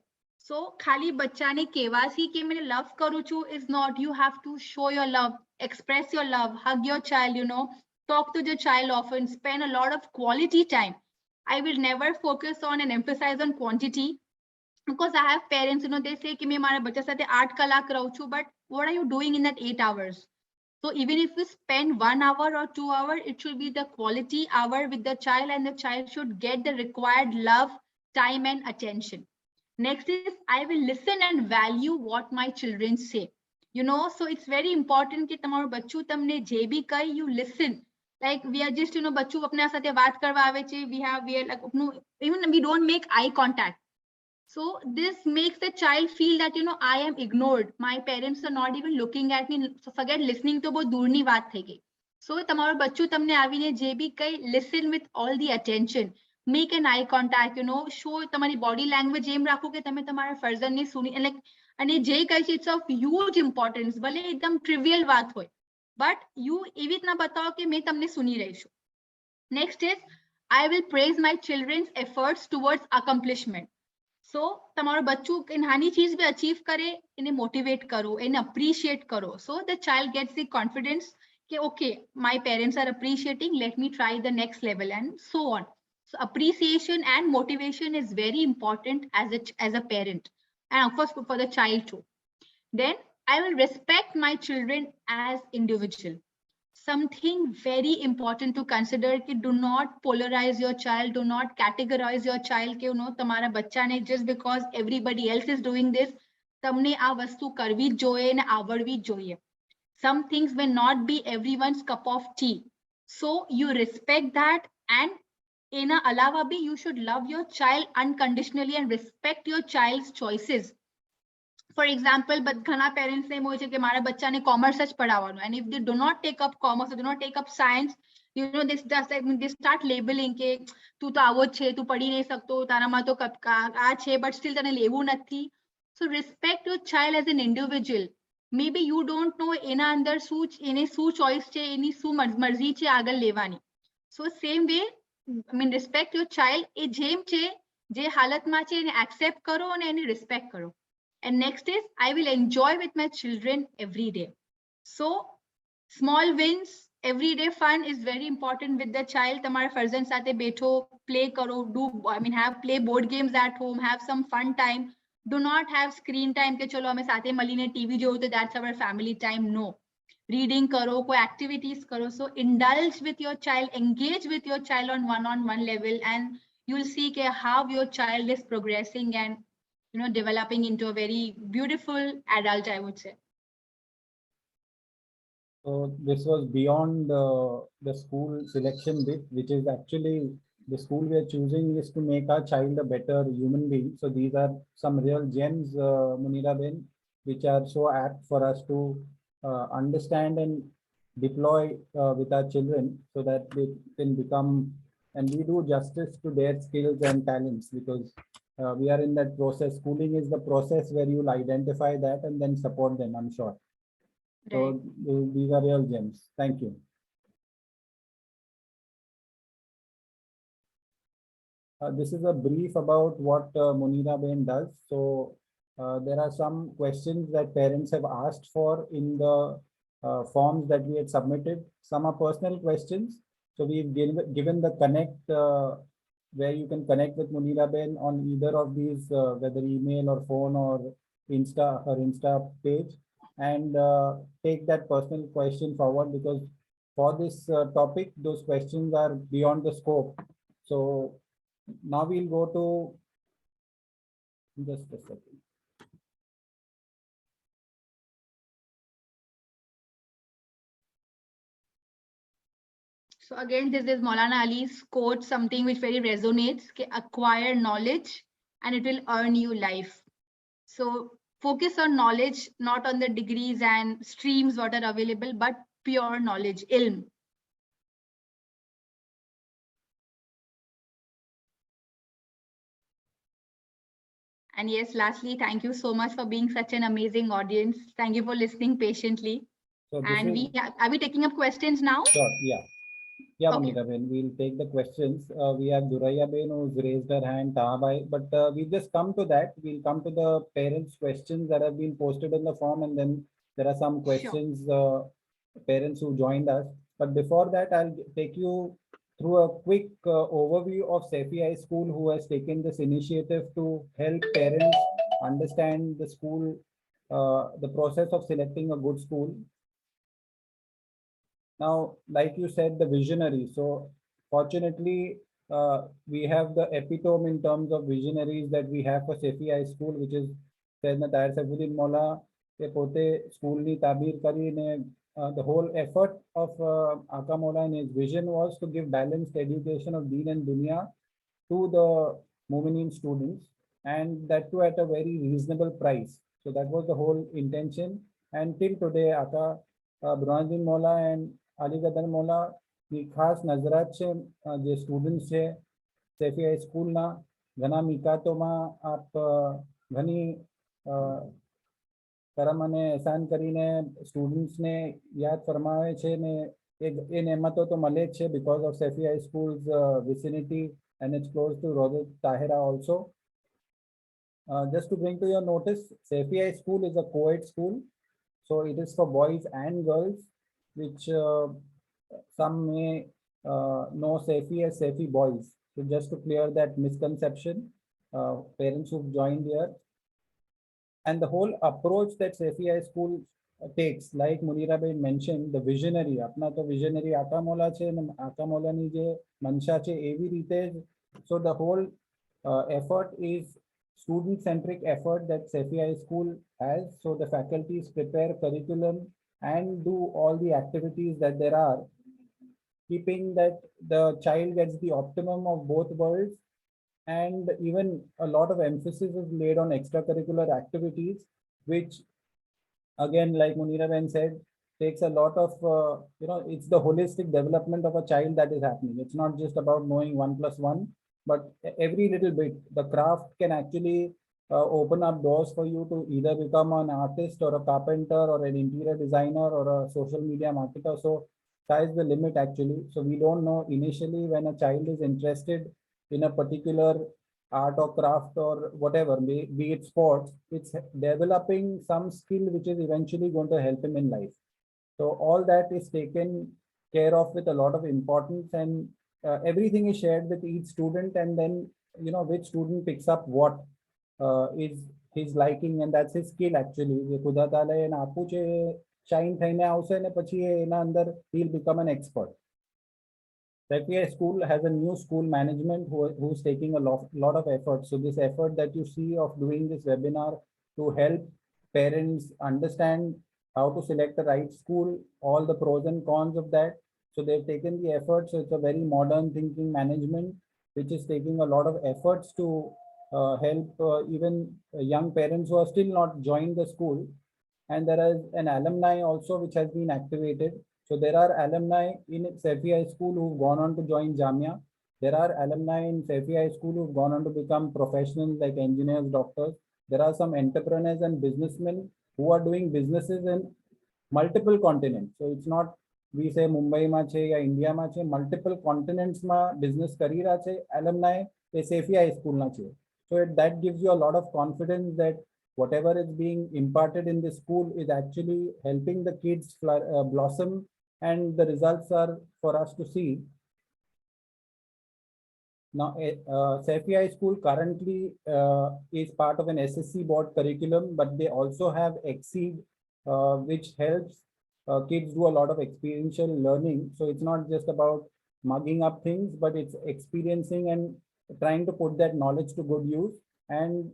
[SPEAKER 3] So khali bachcha ne kevasi ke maine love karu chu is not. You have to show your love, express your love, hug your child, talk to the child often, spend a lot of quality time. I will never focus on and emphasize on quantity, because I have parents, they say ki main mara bachcha sathe 8 kalak rahu chu, but what are you doing in that 8 hours? So even if we spend 1 hour or 2 hours, it should be the quality hour with the child, and the child should get the required love, time and attention. Next is I will listen and value what my children say. So it's very important कि તમારું બચ્ચું તમને જે બી કહે, you listen. Like we are just, બચ્ચું अपने સાથે વાત કરવા આવે છે, we are like, even we don't make eye contact. So this makes the child feel that, I am ignored. My parents are not even looking at me. So forget listening to बहुत दूરની વાત થઈ ગઈ. So તમારું બચ્ચું તમને આવીને જે બી કહે, listen with all the attention. Make an eye contact, show તમારી body language એમ રાખો કે તમે તમારા ફર્ઝનને સુની, like, અને જે કહે છે it's of huge importance. ભલે એકદમ trivial વાત હોય, but you એવી રીતના બતાવો કે મેં તમને સુની રહી છું. Next is I will praise my children's efforts towards accomplishment. So તમારું બચ્ચું નાની ચીજ भी achieve કરે, એને motivate કરો, એને appreciate કરો. So the child gets the confidence કે okay, my parents are appreciating, let me try the next level, and so on. So appreciation and motivation is very important as a parent, and of course for the child too. Then I will respect my children as individual. Something very important to consider कि do not polarize your child, do not categorize your child कि તમારા બચ્ચાને just because everybody else is doing this, તમને આ વસ્તુ કરવી જ જોઈએ અને આવડવી જ જોઈએ. Some things may not be everyone's cup of tea. So you respect that, and એના અલાવા બી you should love your child unconditionally and respect your child's choices. For example, ઘણા parents ને એમ હોય છે કે મારા બચ્ચાને commerce જ પઢાવવાનું, and if they do not take up commerce or do not take up science, they start labeling કે તું તો આવો જ છે, તું પઢી નહીં શકતો, તારામાં તો આ છે, but still તને લેવું નથી. So respect your child as an individual. Maybe you don't know એના અંદર એને શું choice છે, એની શું મરજી છે આગળ લેવાની. So same way, I mean, respect your child. એ જેમ છે, જે હાલતમાં છે એને accept કરો અને એને respect કરો. And next is I will enjoy with my children every day. So small wins, everyday fun is very important with the child. તમારા ફર્ઝન સાથે બેઠો, play કરો, play board games at home, have some fun time. Do not have screen time કે ચલો અમે સાથે મળીને TV જોવું, તો that's our family time. No. Reading karo, koi activities karo. So indulge with your child, engage with your child on one level, and you'll see how your child is progressing and developing into a very beautiful adult, I would say.
[SPEAKER 2] So this was beyond the school selection bit, which is actually the school we are choosing is to make our child a better human being. So these are some real gems, Munira Ben, which are so apt for us to understand and deploy with our children, so that they can become, and we do justice to their skills and talents, because we are in that process. Schooling is the process where you'll identify that and then support them, I'm sure. So these are real gems. Thank you. This is a brief about what Munira Ben does. So there are some questions that parents have asked for in the forms that we had submitted. Some are personal questions. So we've given the connect where you can connect with Munira Ben on either of these, whether email or phone or Insta page. and take that personal question forward, because for this topic, those questions are beyond the scope. So now we'll go to, just a second.
[SPEAKER 3] So again, this is Maulana Ali's quote, something which very resonates, कि acquire knowledge and it will earn you life. So focus on knowledge, not on the degrees and streams what are available, but pure knowledge, ilm. And yes, lastly, thank you so much for being such an amazing audience. Thank you for listening patiently.
[SPEAKER 2] So this
[SPEAKER 3] And
[SPEAKER 2] is,
[SPEAKER 3] are we taking up questions now?
[SPEAKER 2] sure, yeah. Yeah,
[SPEAKER 3] Okay.
[SPEAKER 2] Monica Ben, we'll take the questions. We have Duraya Ben who's raised her hand, Tahabai, but we just come to that. We'll come to the parents' questions that have been posted in the form, and then there are some questions, parents who joined us. But before that, I'll take you through a quick overview of Sefi High School, who has taken this initiative to help parents understand the school, the process of selecting a good school. Now, like you said, the visionary. So fortunately, we have the epitome in terms of visionaries that we have for Sefi High School, which is Sayyidina Tahir Saifuddin Maula, ke pote school ni tabir kari ne. The whole effort of Aka Maula and his vision was to give balanced education of Deen and Dunya to the Mu'minin students, and that too at a very reasonable price. So that was the whole intention. And till today, Aka Burhanuddin Maula and Ali Gadar Maula ની ખાસ નજરાત છે જે students છે Saifee high સ્કૂલના ઘણા મિકાતોમાં આપ ઘણી કરમ અને એહસાન કરીને સ્ટુડન્ટ્સને યાદ ફરમાવે છે ને એ નેમતો તો મળે જ છે because of Sefi High School's vicinity, and it's close to Rodat Tahira also. Just to bring to your notice, Sefi High School is a co-ed school. So it is for boys and girls, which some may know Sefi as Sefi boys. So just to clear that misconception, parents who've joined here. And the whole approach that Sefi High School takes, like Munira Bhai mentioned, the visionary, apna to visionary Aka Maula છે ને Aka Maula ની જે મનસા છે એવી રીતે જ. So the whole effort is student-centric effort that Sefi High School has. So the faculties prepare curriculum and do all the activities that there are, keeping that the child gets the optimum of both worlds. And even a lot of emphasis is laid on extracurricular activities, which again, like Munira Ben said, takes a lot of, it's the holistic development of a child that is happening. It's not just about knowing 1 + 1, but every little bit. The craft can actually open up doors for you to either become an artist or a carpenter or an interior designer or a social media marketer. So sky's the limit actually. So we don't know initially when a child is interested in a particular art or craft or whatever, be it sports, it's developing some skill which is eventually going to help him in life. So all that is taken care of with a lot of importance, and everything is shared with each student, and then which student picks up what is his liking, and that's his skill actually. જે ખુદા તાલા એને આપવું છે shine થઈને આવશે ને પછી એના અંદર he'll become an expert. Sefi High School has a new school management who's taking a lot of effort. So this effort that you see of doing this webinar to help parents understand how to select the right school, all the pros and cons of that. So they've taken the effort. So it's a very modern thinking management, which is taking a lot of efforts to help even young parents who are still not joined the school. And there is an alumni also which has been activated. So there are alumni in Sefi High School who've gone on to join Jamia. There are alumni in Sefi High School who've gone on to become professionals like engineers, doctors. There are some entrepreneurs and businessmen who are doing businesses in multiple continents. So it's not we say Mumbai ma che ya India ma che, multiple continents ma business કરી રહ્યા છે alumni A Sefi High School na che. So that gives you a lot of confidence that whatever is being imparted in the school is actually helping the kids blossom, and the results are for us to see. Now, Sefi High School currently is part of an SSC board curriculum, but they also have Exceed which helps kids do a lot of experiential learning. So it's not just about mugging up things, but it's experiencing and trying to put that knowledge to good use. And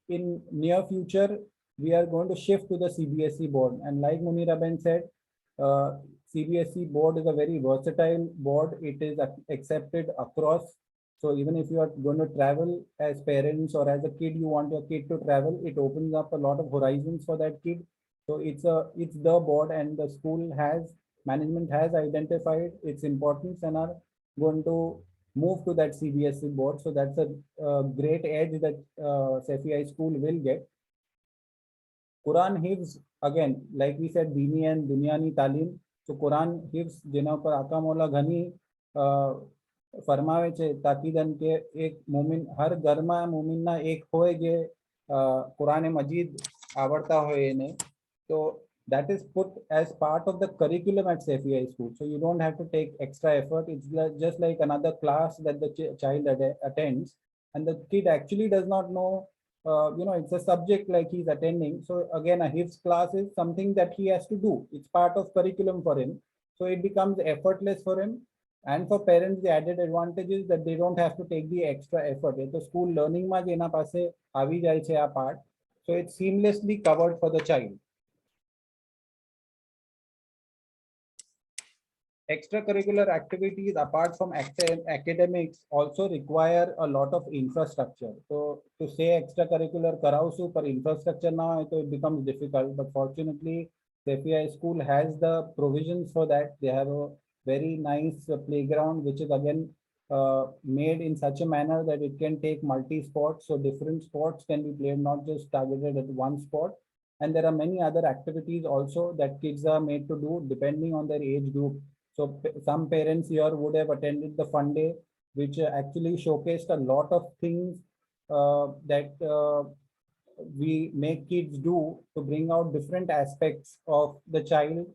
[SPEAKER 2] in near future, we are going to shift to the CBSE board. And like Muniraben said, CBSE board is a very versatile board. It is accepted across. So even if you are going to travel as parents or as a kid, you want your kid to travel, it opens up a lot of horizons for that kid. So it's the board, and the school has management has identified its importance and are going to move to that CBSE board. So that's a great edge that Safi High School will get. Quran Hifz, again, like we said, Dini and Dunyani Talim. So Quran Hifz, જેના પર આકા મોલા ઘણી ફરમાવે છે તાકીદન કે એક મોમિન હર ઘરમાં મોમિનના એક હોય જે કુરાન મજીદ આવડતા હોય એને. So that is put as part of the curriculum at Safi High School. So you don't have to take extra effort. It's just like another class that the child attends, and the kid actually does not know, it's a subject like he's attending. So again, a Hifz class is something that he has to do. It's part of curriculum for him. So it becomes effortless for him. And for parents, the added advantage is that they don't have to take the extra effort. So school learning ma jena paase avi jai che a part. So it's seamlessly covered for the child. Extracurricular activities apart from academics also require a lot of infrastructure. So to say extracurricular karausu per infrastructure now, it becomes difficult. But fortunately, Safi High School has the provisions for that. They have a very nice playground, which is again made in such a manner that it can take multi-sports. So different sports can be played, not just targeted at one sport. And there are many other activities also that kids are made to do depending on their age group. So some parents here would have attended the fun day, which actually showcased a lot of things that we make kids do to bring out different aspects of the child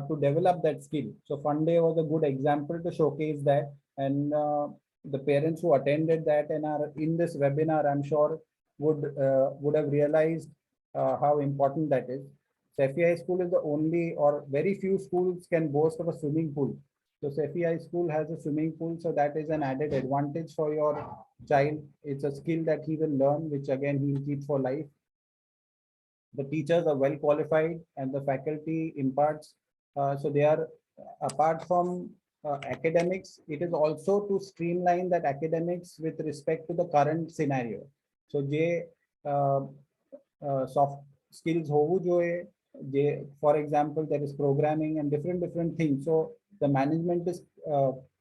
[SPEAKER 2] to develop that skill. So fun day was a good example to showcase that. And the parents who attended that and are in this webinar, I'm sure would have realized how important that is. Safi High School is the only, or very few schools can boast of a swimming pool. So Safi High School has a swimming pool, so that is an added advantage for your child. It's a skill that he will learn, which again he will keep for life. The teachers are well qualified, and the faculty imparts. So they are, apart from academics, it is also to streamline that academics with respect to the current scenario. So soft skills hovu જોઈએ. For example, there is programming and different things. So the management is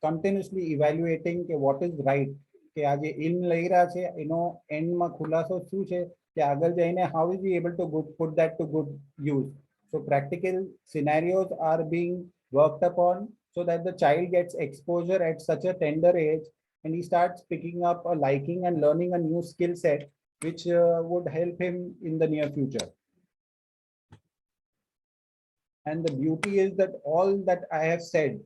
[SPEAKER 2] continuously evaluating what is right. In લઈ રહ્યા છે એનો એન્ડમાં ખુલાસો શું છે કે આગળ જઈને how is he able to put that to good use. So practical scenarios are being worked upon so that the child gets exposure at such a tender age, and he starts picking up a liking and learning a new skill set, which would help him in the near future. And the beauty is that all that I have said,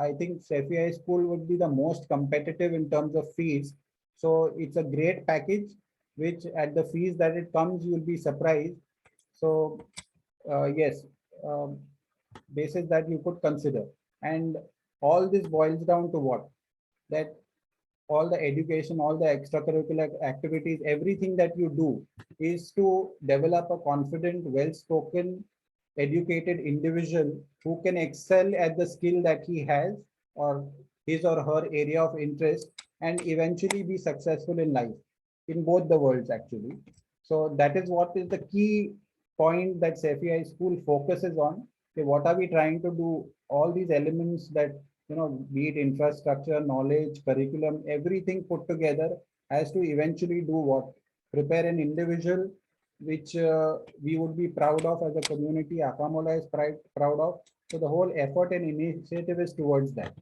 [SPEAKER 2] I think Safi High School would be the most competitive in terms of fees. So it's a great package, which at the fees that it comes, you will be surprised. So yes, basis that you could consider. And all this boils down to what? That all the education, all the extracurricular activities, everything that you do is to develop a confident, well-spoken, educated individual who can excel at the skill that he has or his or her area of interest, and eventually be successful in life in both the worlds actually. So that is what is the key point that Safi High School focuses on. Okay, what are we trying to do? All these elements that, be it infrastructure, knowledge, curriculum, everything put together has to eventually do what? Prepare an individual which we would be proud of as a community. Akamola is proud of. So the whole effort and initiative is towards that.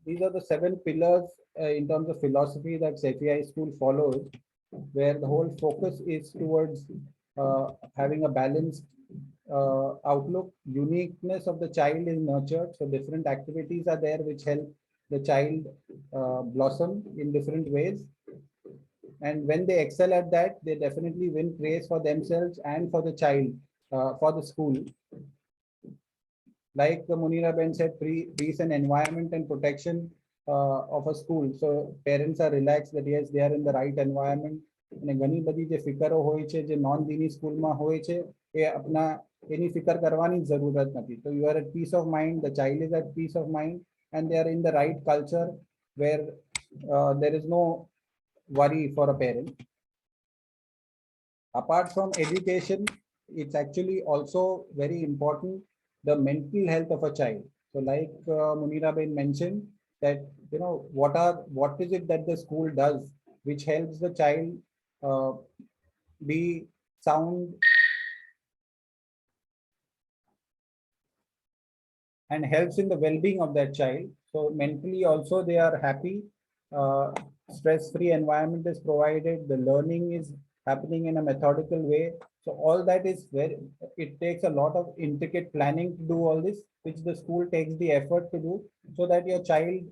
[SPEAKER 2] These are the 7 pillars in terms of philosophy that Safi High School follows, where the whole focus is towards having a balanced outlook. Uniqueness of the child is nurtured. So different activities are there which help the child blossom in different ways. And when they excel at that, they definitely win praise for themselves and for the child, for the school. Like Munira Ben said, peace and environment and protection of a school. So parents are relaxed that yes, they are in the right environment. અને ઘણી બધી જે ફિકરો હોય છે જે non દીની સ્કૂલમાં હોય છે એ આપના એની ફિકર કરવાની જરૂરત નથી. So you are at peace of mind, the child is at peace of mind, and they are in the right culture where there is no worry for a parent. Apart from education, it's actually also very important the mental health of a child. So like Munira Ben mentioned that, you know, what is it that the school does which helps the child be sound and helps in the well-being of that child. So mentally also they are happy, stress-free environment is provided, the learning is happening in a methodical way. So all that is very, it takes a lot of intricate planning to do all this, which the school takes the effort to do, so that your child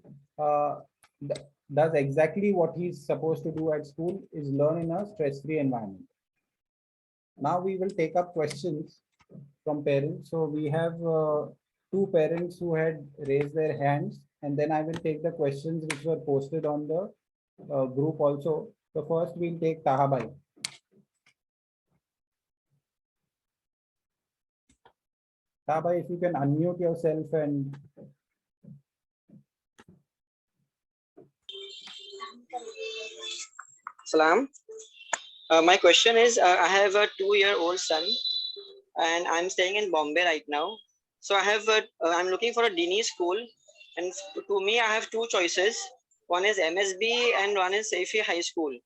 [SPEAKER 2] does exactly what he's supposed to do at school, is learn in a stress-free environment. Now we will take up questions from parents. So we have two parents who had raised their hands, and then I will take the questions which were posted on the group also. So first we'll take Tahabai. Tahabai, if you can unmute yourself and
[SPEAKER 6] Salam. My question is, I have a 2-year-old son, and I'm staying in Bombay right now. So I'm looking for a Dini school, and to me, I have two choices. One is MSB and one is Saifi High School.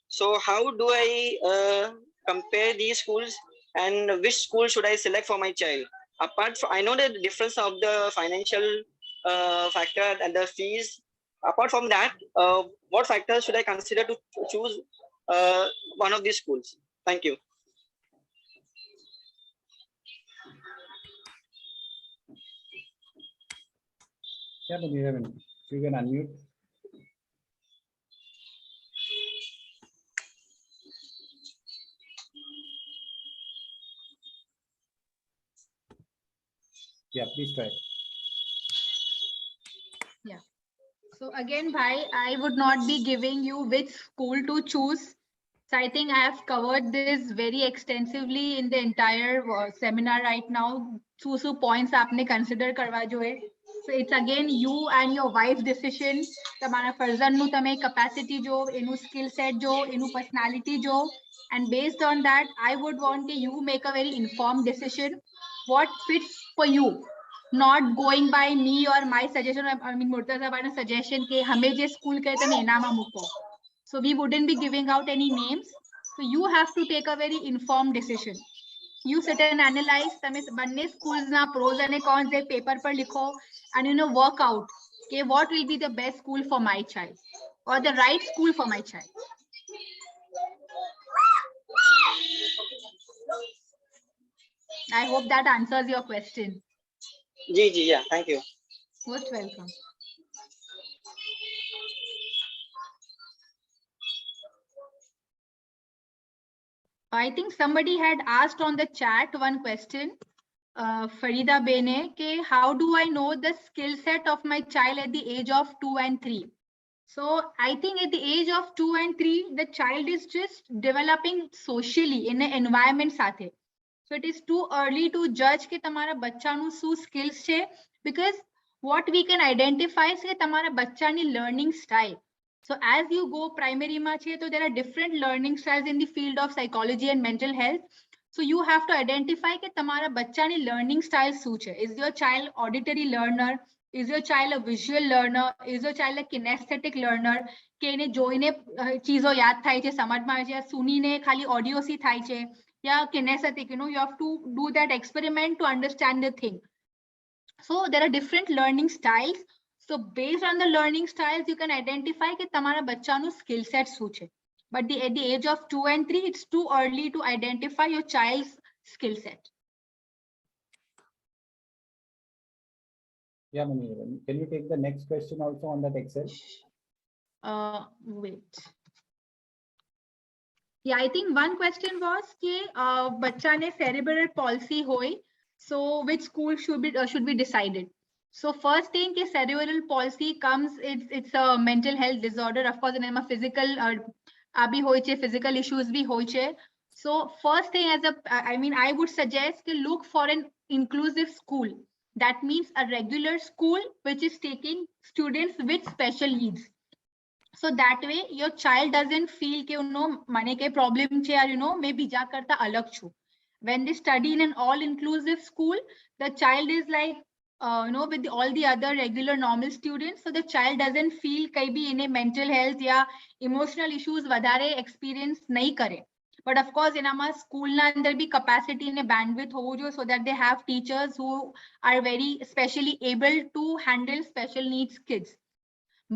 [SPEAKER 6] So how do I compare these schools, and which school should I select for my child? Apart from, I know the difference of the financial factor and the fees. Apart from that, what factors should I consider to choose one of these schools? Thank you.
[SPEAKER 2] yeah, Munira Ben, if you can unmute. Yeah, please try.
[SPEAKER 3] So again, Bhai, I would not be giving you which school to choose. So I think I have covered this very extensively in the entire seminar right now. Two points आपने consider करवा जो है. So it's again you and your wife's decision. તમારા ફરજનનું તમે capacity જો, એનું skill set જો, એનું personality જો, and based on that, I would want that you make a very informed decision. What fits for you? Not going by me or my suggestion. I mean, Murtaza bhai's suggestion કે હમે જે school કહે તમે એનામાં મૂકો. So we wouldn't be giving out any names. So you have to take a very informed decision. You sit and analyze. તમે બંને schools ના pros and cons એક paper પર लिखો, and you know work out okay, what will be the best school for my child or the right school for my child. I hope that answers your question.
[SPEAKER 6] Yeah, thank you.
[SPEAKER 3] Most welcome. I think somebody had asked on the chat one question, Farida Bene, ke how do I know the skill set of my child at the age of 2 and 3? So I think at the age of 2 and 3, the child is just developing socially in an environment સાથે. So it is too early to judge કે તમારા બચ્ચાનું શું skills છે, because what we can identify is કે તમારા બચ્ચાની learning style. So as you go primary માં છે, so there are different learning styles in the field of psychology and mental health. So you have to identify કે તમારા બચ્ચાની learning style શું છે. Is your child auditory learner? Is your child a visual learner? Is your child a kinesthetic learner? કે એને જોઈને ચીજો યાદ થાય છે, સમજમાં આવે છે, સુનીને ખાલી ઓડિયોથી થાય છે, યા kinesthetic, you know, you have to do that experiment to understand the thing. So there are different learning styles. So based on the learning styles, you can identify કે તમારા બચ્ચાનું skill set શું છે. But at the age of 2 and 3, it's too early to identify your child's skill set.
[SPEAKER 2] Yeah, Munira, can you take the next question also on that Excel?
[SPEAKER 3] Wait. Yeah, I think one question was कि बच्चा ने cerebral palsy होई, so which school should be decided. So first thing कि cerebral palsy comes, it's a mental health disorder. Of course, એમાં physical भी હોય છે, physical issues भी હોય છે. So first thing, I would suggest to look for an inclusive school. That means a regular school which is taking students with special needs. So that way your child doesn't feel कि મને કઈ problem છે, or મેં બીજા કરતા અલગ છું. When they study in an all-inclusive school, the child is like with all the other regular normal students, so the child doesn't feel કઈ બી એને mental health या emotional issues વધારે experience નહીં કરે. But of course, એનામાં school ના અંદર બી capacity અને bandwidth હોવું જોઈએ, so that they have teachers who are very specially able to handle special needs kids.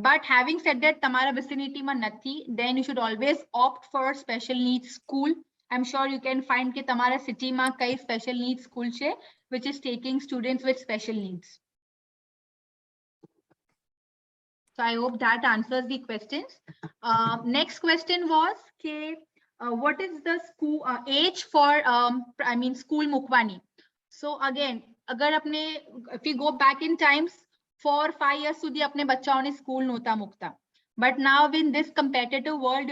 [SPEAKER 3] But having said that, તમારા vicinity માં નથી, then you should always opt for special needs school. I'm sure you can find કે તમારા city માં કઈ special needs school છે which is taking students with special needs. So I hope that answers the questions. Next question was કે what is the school age for school મુકવાની. So again, અગર આપણે if we go back in times, 4-5 years સુધી આપણે બચ્ચાઓને school નહોતા મુકતા. But now in this competitive world,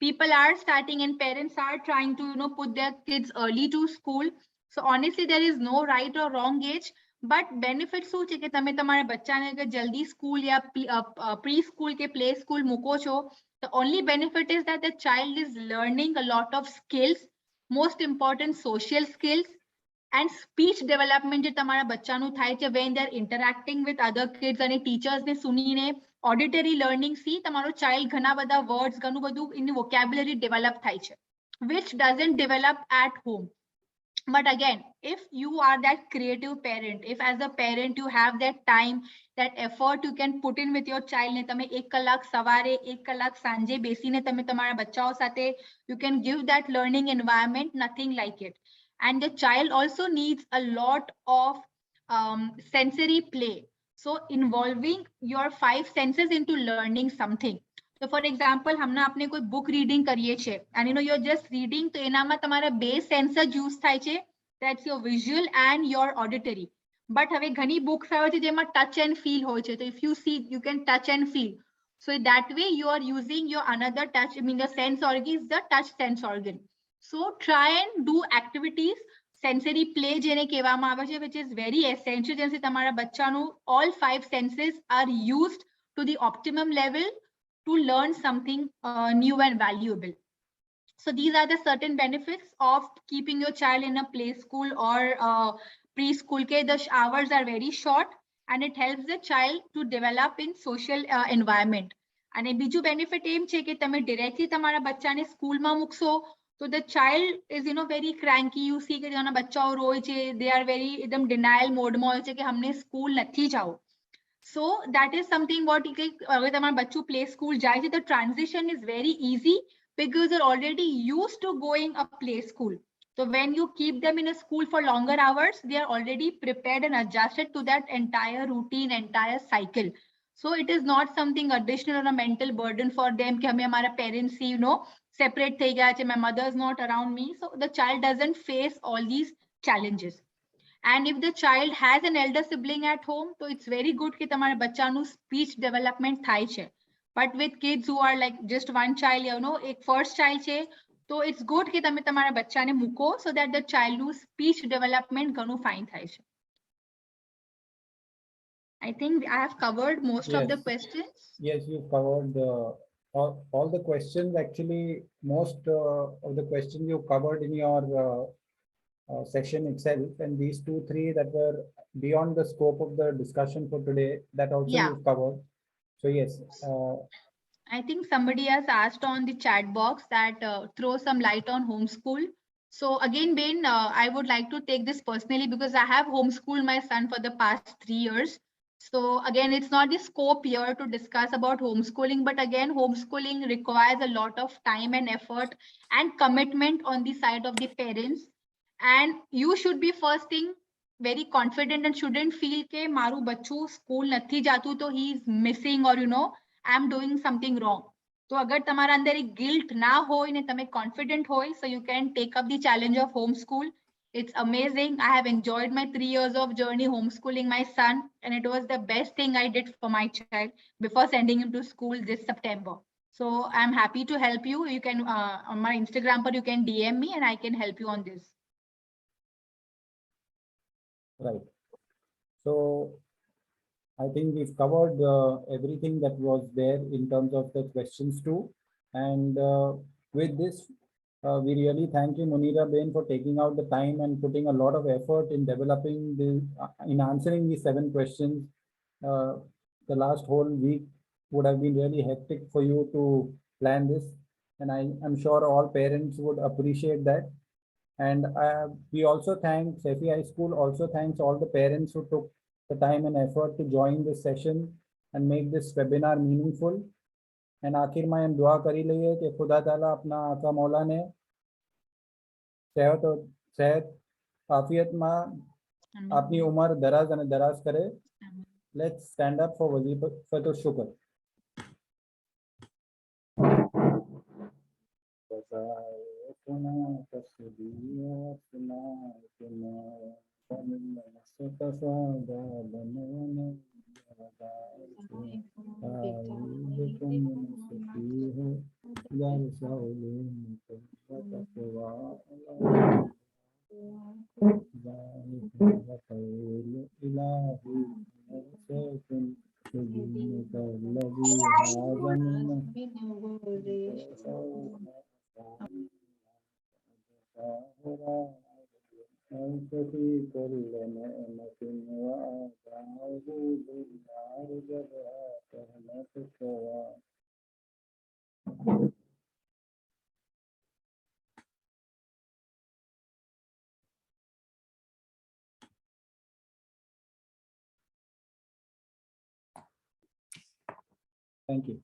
[SPEAKER 3] people are starting and parents are trying to put their kids early to school. So honestly, there is no right or wrong age, but benefit શું છે કે તમે તમારા બચ્ચાને અગર જલ્દી school યા pre school કે play school મૂકો છો, the only benefit is that the child is learning a lot of skills, most important social skills and speech development જે તમારા બચ્ચાનું થાય છે when they are interacting with other kids અને teachers ને સુનીને auditory learning થી તમારો child ઘણા બધા words ઘણું બધું in vocabulary develop થાય છે, which doesn't develop at home. But again, if you are that creative parent, if as a parent you have that time, that effort you can put in with your child, ને તમે 1 કલાક સવારે 1 કલાક સાંજે બેસીને તમે તમારા બચ્ચાઓ સાથે you can give that learning environment, nothing like it. And the child also needs a lot of sensory play. So involving your 5 senses into learning something. So for example, हमने अपने कोई book reading करिए छे, and you're just reading, तो एनामा તમારા બે sense use થાય છે, that's your visual and your auditory. But હવે ઘણી books આવે છે જેમાં touch and feel હોય છે, so if you see, you can touch and feel. So that way you are using your another touch, the sense organ is the touch sense organ. So try and do activities, sensory play જેને કહેવામાં આવે છે, which is very essential. જેથી તમારા બચ્ચાનું all 5 senses are used to the optimum level to learn something new and valuable. So these are the certain benefits of keeping your child in a play school or preschool. The hours are very short and it helps the child to develop in social environment. And બીજું benefit એમ છે કે તમે directly તમારા બચ્ચાને સ્કૂલમાં મૂકશો, so the child is very cranky. You see કે તેના બચ્ચાઓ રોય છે, they are very એકદમ denial mode માં હોય છે કે हमने સ્કૂલ નથી જાવ. So that is something what અગર તમારું બચ્ચું play school જાય છે, the transition is very easy because they're already used to going a play school. So when you keep them in a school for longer hours, they are already prepared and adjusted to that entire routine, entire cycle. So it is not something additional or a mental burden for them कि हमें हमारा parents ही separate થઈ ગયા છે, my mother is not around me. So the child doesn't face all these challenges. And if the child has an elder sibling at home, so it's very good कि તમારા બચ્ચાનું speech development થાય છે. But with kids who are like just one child, એક first child છે, so it's good कि તમે તમારા બચ્ચાને મૂકો so that the child's speech development ઘણું fine થાય છે. I think I have covered most of the questions.
[SPEAKER 2] Yes, you've covered all the questions. Actually, most of the questions you covered in your session itself, and these 2-3 that were beyond the scope of the discussion for today, that also you've covered. So yes.
[SPEAKER 3] I think somebody has asked on the chat box that throw some light on homeschool. So again, Ben, I would like to take this personally because I have homeschooled my son for the past 3 years. So again, it's not the scope here to discuss about homeschooling, but again, homeschooling requires a lot of time and effort and commitment on the side of the parents. And you should be first thing very confident and shouldn't feel ke maru bachchu school nathi jatu to he is missing or I'm doing something wrong. તો અગર તમારા અંદર એક guilt ના હોય ને તમે confident હોય, so you can take up the challenge of homeschool. It's amazing. I have enjoyed my 3 years of journey homeschooling my son, and it was the best thing I did for my child before sending him to school this September. So I'm happy to help you. You can on my Instagram, but you can DM me and I can help you on this.
[SPEAKER 2] Right. So I think we've covered everything that was there in terms of the questions too. And with this, we really thank you, Munira Bain, for taking out the time and putting a lot of effort in developing in answering these 7 questions. The last whole week would have been really hectic for you to plan this. And I'm sure all parents would appreciate that. And we also thank Sefi High School, also thanks all the parents who took the time and effort to join this session and make this webinar meaningful. And आखिर में हम दुआ करी लइए कि खुदा ताला अपना आका मौला ने सेहत आफियत में अपनी उम्र दराज અને દરાજ करे. Let's stand up for वजीफतुल शुक्र. Thank you.